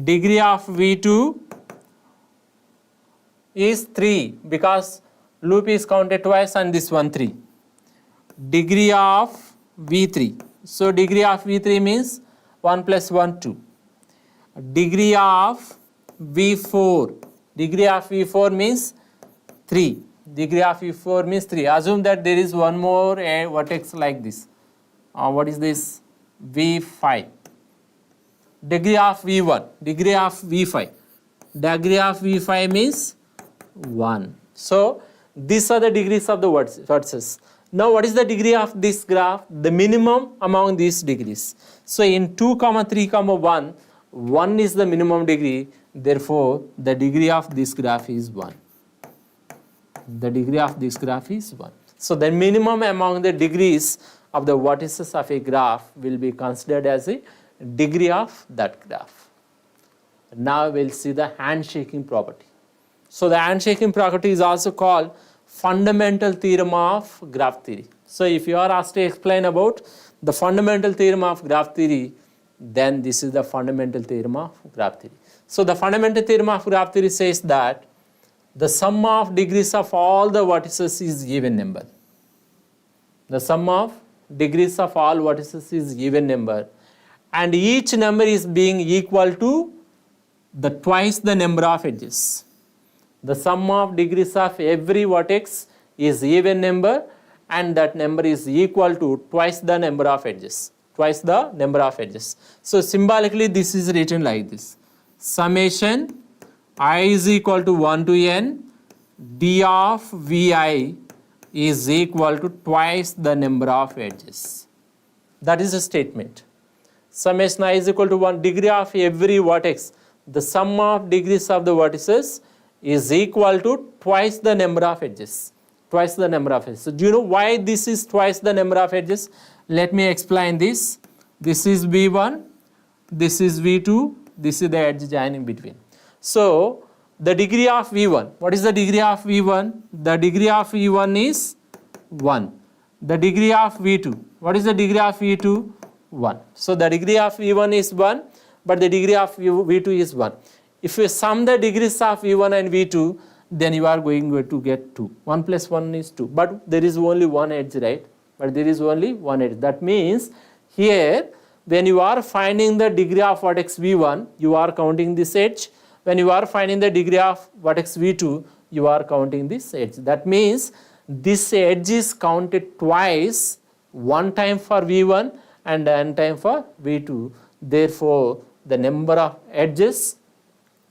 Degree of V2 is 3 because loop is counted twice and this one 3. Degree of V3. So degree of V3 means 1 plus 1, 2. Degree of V4. Degree of V4 means 3. Degree of V4 means 3. Assume that there is one more vertex like this. What is this? V5. Degree of V1. Degree of V5. Degree of V5 means 1. So these are the degrees of the vertices. Now what is the degree of this graph? The minimum among these degrees. So in 2, 3, 1, 1 is the minimum degree. Therefore, the degree of this graph is 1. The degree of this graph is 1. So the minimum among the degrees of the vertices of a graph will be considered as a degree of that graph. Now we'll see the handshaking property. So the handshaking property is also called fundamental theorem of graph theory. So if you are asked to explain about the fundamental theorem of graph theory, then this is the fundamental theorem of graph theory. So the fundamental theorem of graph theory says that the sum of degrees of all the vertices is even number. The sum of degrees of all vertices is even number, and each number is being equal to the twice the number of edges. The sum of degrees of every vertex is even number, and that number is equal to twice the number of edges. Twice the number of edges. So symbolically this is written like this. Summation I is equal to 1 to n, d of vi is equal to twice the number of edges. That is a statement. Summation I is equal to 1 degree of every vertex. The sum of degrees of the vertices is equal to twice the number of edges. twice the number of edges. So do you know why this is twice the number of edges? Let me explain this. This is V1, this is V2, this is the edge joining between. So the degree of V1, what is the degree of V1? The degree of V1 is 1. The degree of V2, what is the degree of V2? 1. So the degree of V1 is 1, but the degree of V2 is 1. If you sum the degrees of V1 and V2, then you are going to get 2. 1 plus 1 is 2. But there is only one edge, right? But there is only one edge. That means here, when you are finding the degree of vertex V1, you are counting this edge. When you are finding the degree of vertex V2, you are counting this edge. That means this edge is counted twice, one time for V1 and one time for V2. Therefore, the number of edges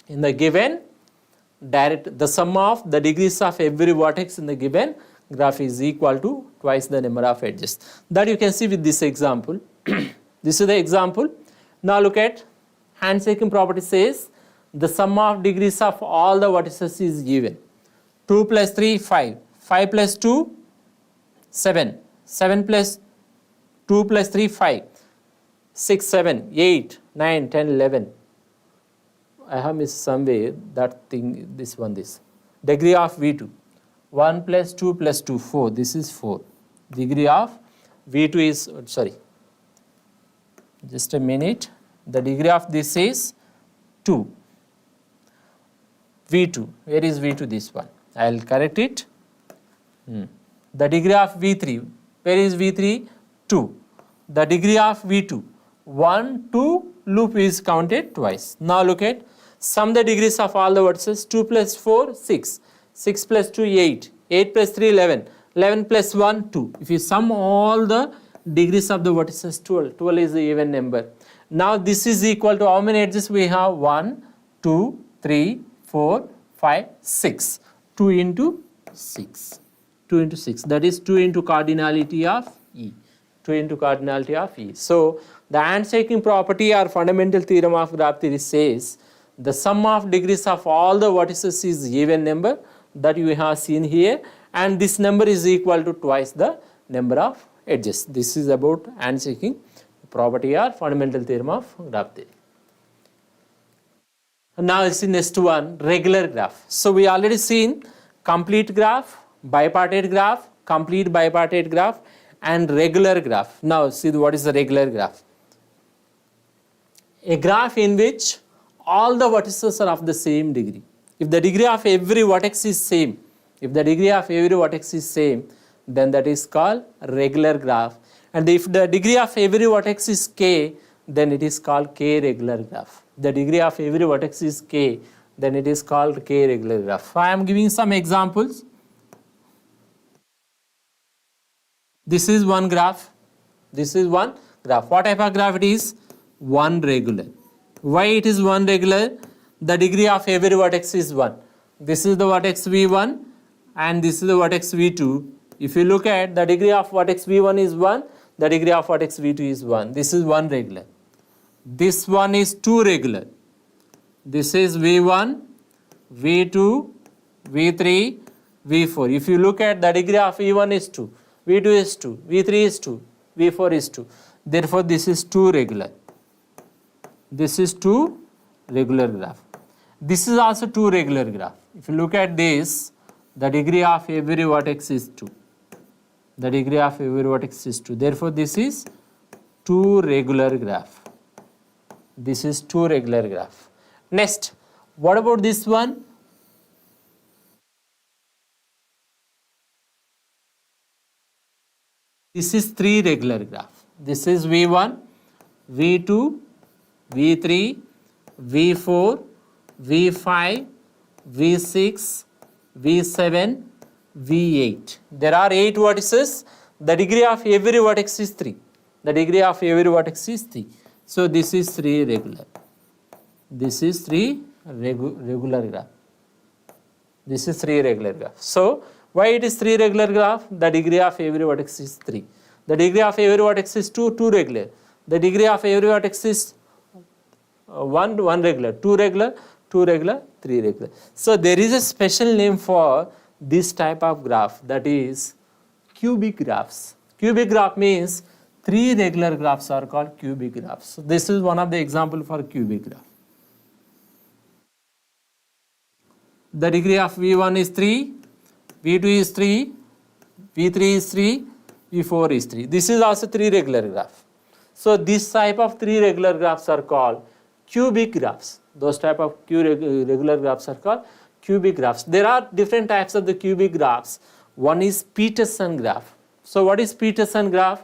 in the given the sum of the degrees of every vertex in the given graph is equal to twice the number of edges. That you can see with this example. This is the example. Now look at handshaking property says the sum of degrees of all the vertices is given. 2 plus 3, 5. 5 plus 2, 7. 7 plus 2 plus 3, 5. 6, 7, 8, 9, 10, 11. I have missed somewhere that thing, this one, this. Degree of V2. 1 plus 2 plus 2, 4. This is 4. Degree of V2 is, sorry. Just a minute. The degree of this is 2. V2. Where is V2? This one. I will correct it. The degree of V3. Where is V3? 2. The degree of V2. 1, 2, loop is counted twice. Now look at sum the degrees of all the vertices. 2 plus 4, 6. 6 plus 2, 8. 8 plus 3, 11. 11 plus 1, 2. If you sum all the degrees of the vertices, 12. 12 is the even number. Now this is equal to how many edges we have? 1, 2, 3, 4, 5, 6. 2 into 6. 2 into 6. That is 2 into cardinality of E. 2 into cardinality of E. So the handshaking property or fundamental theorem of graph theory says the sum of degrees of all the vertices is even number that you have seen here, and this number is equal to twice the number of edges. This is about handshaking property or fundamental theorem of graph theory. Now let's see next one, regular graph. So we already seen complete graph, bipartite graph, complete bipartite graph, and regular graph. Now see what is the regular graph. A graph in which all the vertices are of the same degree. If the degree of every vertex is same, then that is called regular graph. And if the degree of every vertex is k, then it is called k regular graph. The degree of every vertex is k, then it is called k regular graph. I am giving some examples. This is one graph. This is one graph. What type of graph it is? One regular. Why it is one regular? The degree of every vertex is 1. This is the vertex V1 and this is the vertex V2. If you look at the degree of vertex V1 is 1, the degree of vertex V2 is 1. This is one regular. This one is two regular. This is V1, V2, V3, V4. If you look at the degree of V1 is 2, V2 is 2, V3 is 2, V4 is 2. Therefore, this is two regular. This is two regular graph. This is also two regular graph. If you look at this, the degree of every vertex is 2. The degree of every vertex is 2. Therefore, this is two regular graph. This is two regular graph. Next, what about this one? This is three regular graph. This is V1, V2, V3, V4, V5, V6, V7, V8. There are 8 vertices. The degree of every vertex is 3. The degree of every vertex is 3. So this is 3 regular. This is 3 regular graph. This is 3 regular graph. So why it is 3 regular graph? The degree of every vertex is 3. The degree of every vertex is 2 regular. The degree of every vertex is 1 regular, 2 regular, 3 regular. So there is a special name for this type of graph, that is cubic graphs. Cubic graph means 3 regular graphs are called cubic graphs. So this is one of the example for cubic graph. The degree of V1 is 3, V2 is 3, V3 is 3, V4 is 3. This is also 3 regular graph. So this type of 3 regular graphs are called cubic graphs. Those type of regular graphs are called cubic graphs. There are different types of the cubic graphs. One is Peterson graph. So what is Peterson graph?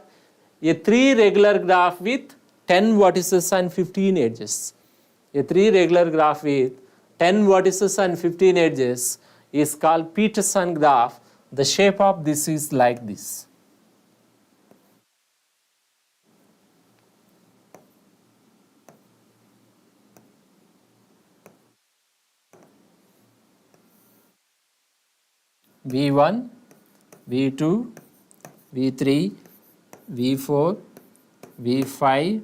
A 3 regular graph with 10 vertices and 15 edges. A 3 regular graph with 10 vertices and 15 edges is called Peterson graph. The shape of this is like this. V1, V2, V3, V4, V5,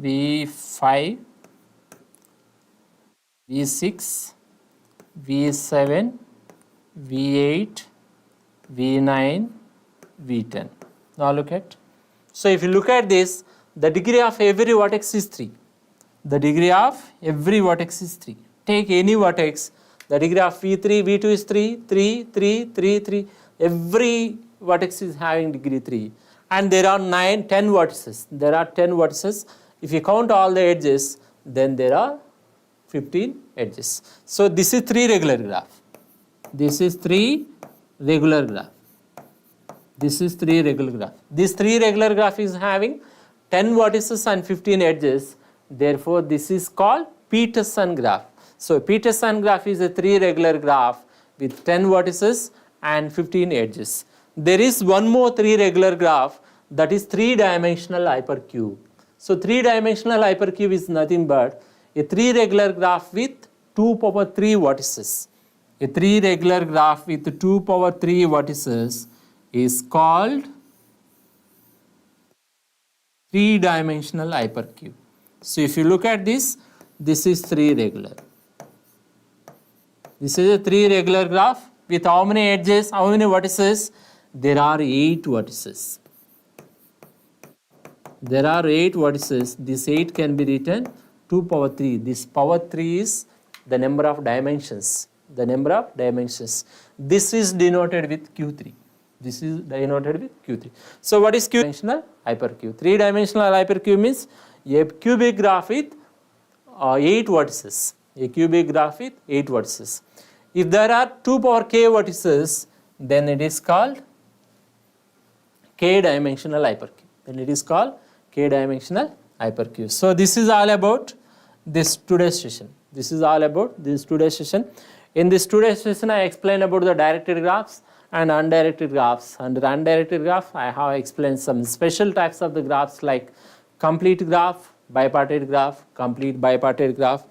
V5, V6, V7, V8, V9, V10. Now look at. So if you look at this, the degree of every vertex is 3. The degree of every vertex is 3. Take any vertex, the degree of V3, V2 is 3, 3, 3, 3, 3. Every vertex is having degree 3. And there are 10 vertices. There are 10 vertices. If you count all the edges, then there are 15 edges. So this is 3 regular graph. This is 3 regular graph. This is 3 regular graph. This 3 regular graph is having 10 vertices and 15 edges. Therefore, this is called Peterson graph. So Peterson graph is a 3 regular graph with 10 vertices and 15 edges. There is one more 3 regular graph, that is 3-dimensional hypercube. So 3-dimensional hypercube is nothing but a 3 regular graph with 2 power 3 vertices. A 3 regular graph with 2 power 3 vertices is called 3-dimensional hypercube. So if you look at this, this is 3 regular. This is a 3 regular graph with how many edges, how many vertices? There are 8 vertices. There are 8 vertices. This 8 can be written 2 power 3. This power 3 is the number of dimensions. The number of dimensions. This is denoted with Q3. This is denoted with Q3. So what is Q-dimensional hypercube? 3-dimensional hypercube means a cubic graph with 8 vertices. A cubic graph with 8 vertices. If there are 2 power k vertices, then it is called k-dimensional hypercube. Then it is called k-dimensional hypercube. So this is all about this today's session. This is all about this today's session. In this today's session, I explained about the directed graphs and undirected graphs. Under undirected graph, I have explained some special types of the graphs like complete graph, bipartite graph, complete bipartite graph,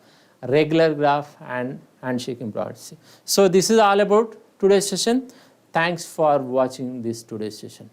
regular graph, and handshaking property. So this is all about today's session. Thanks for watching this today's session.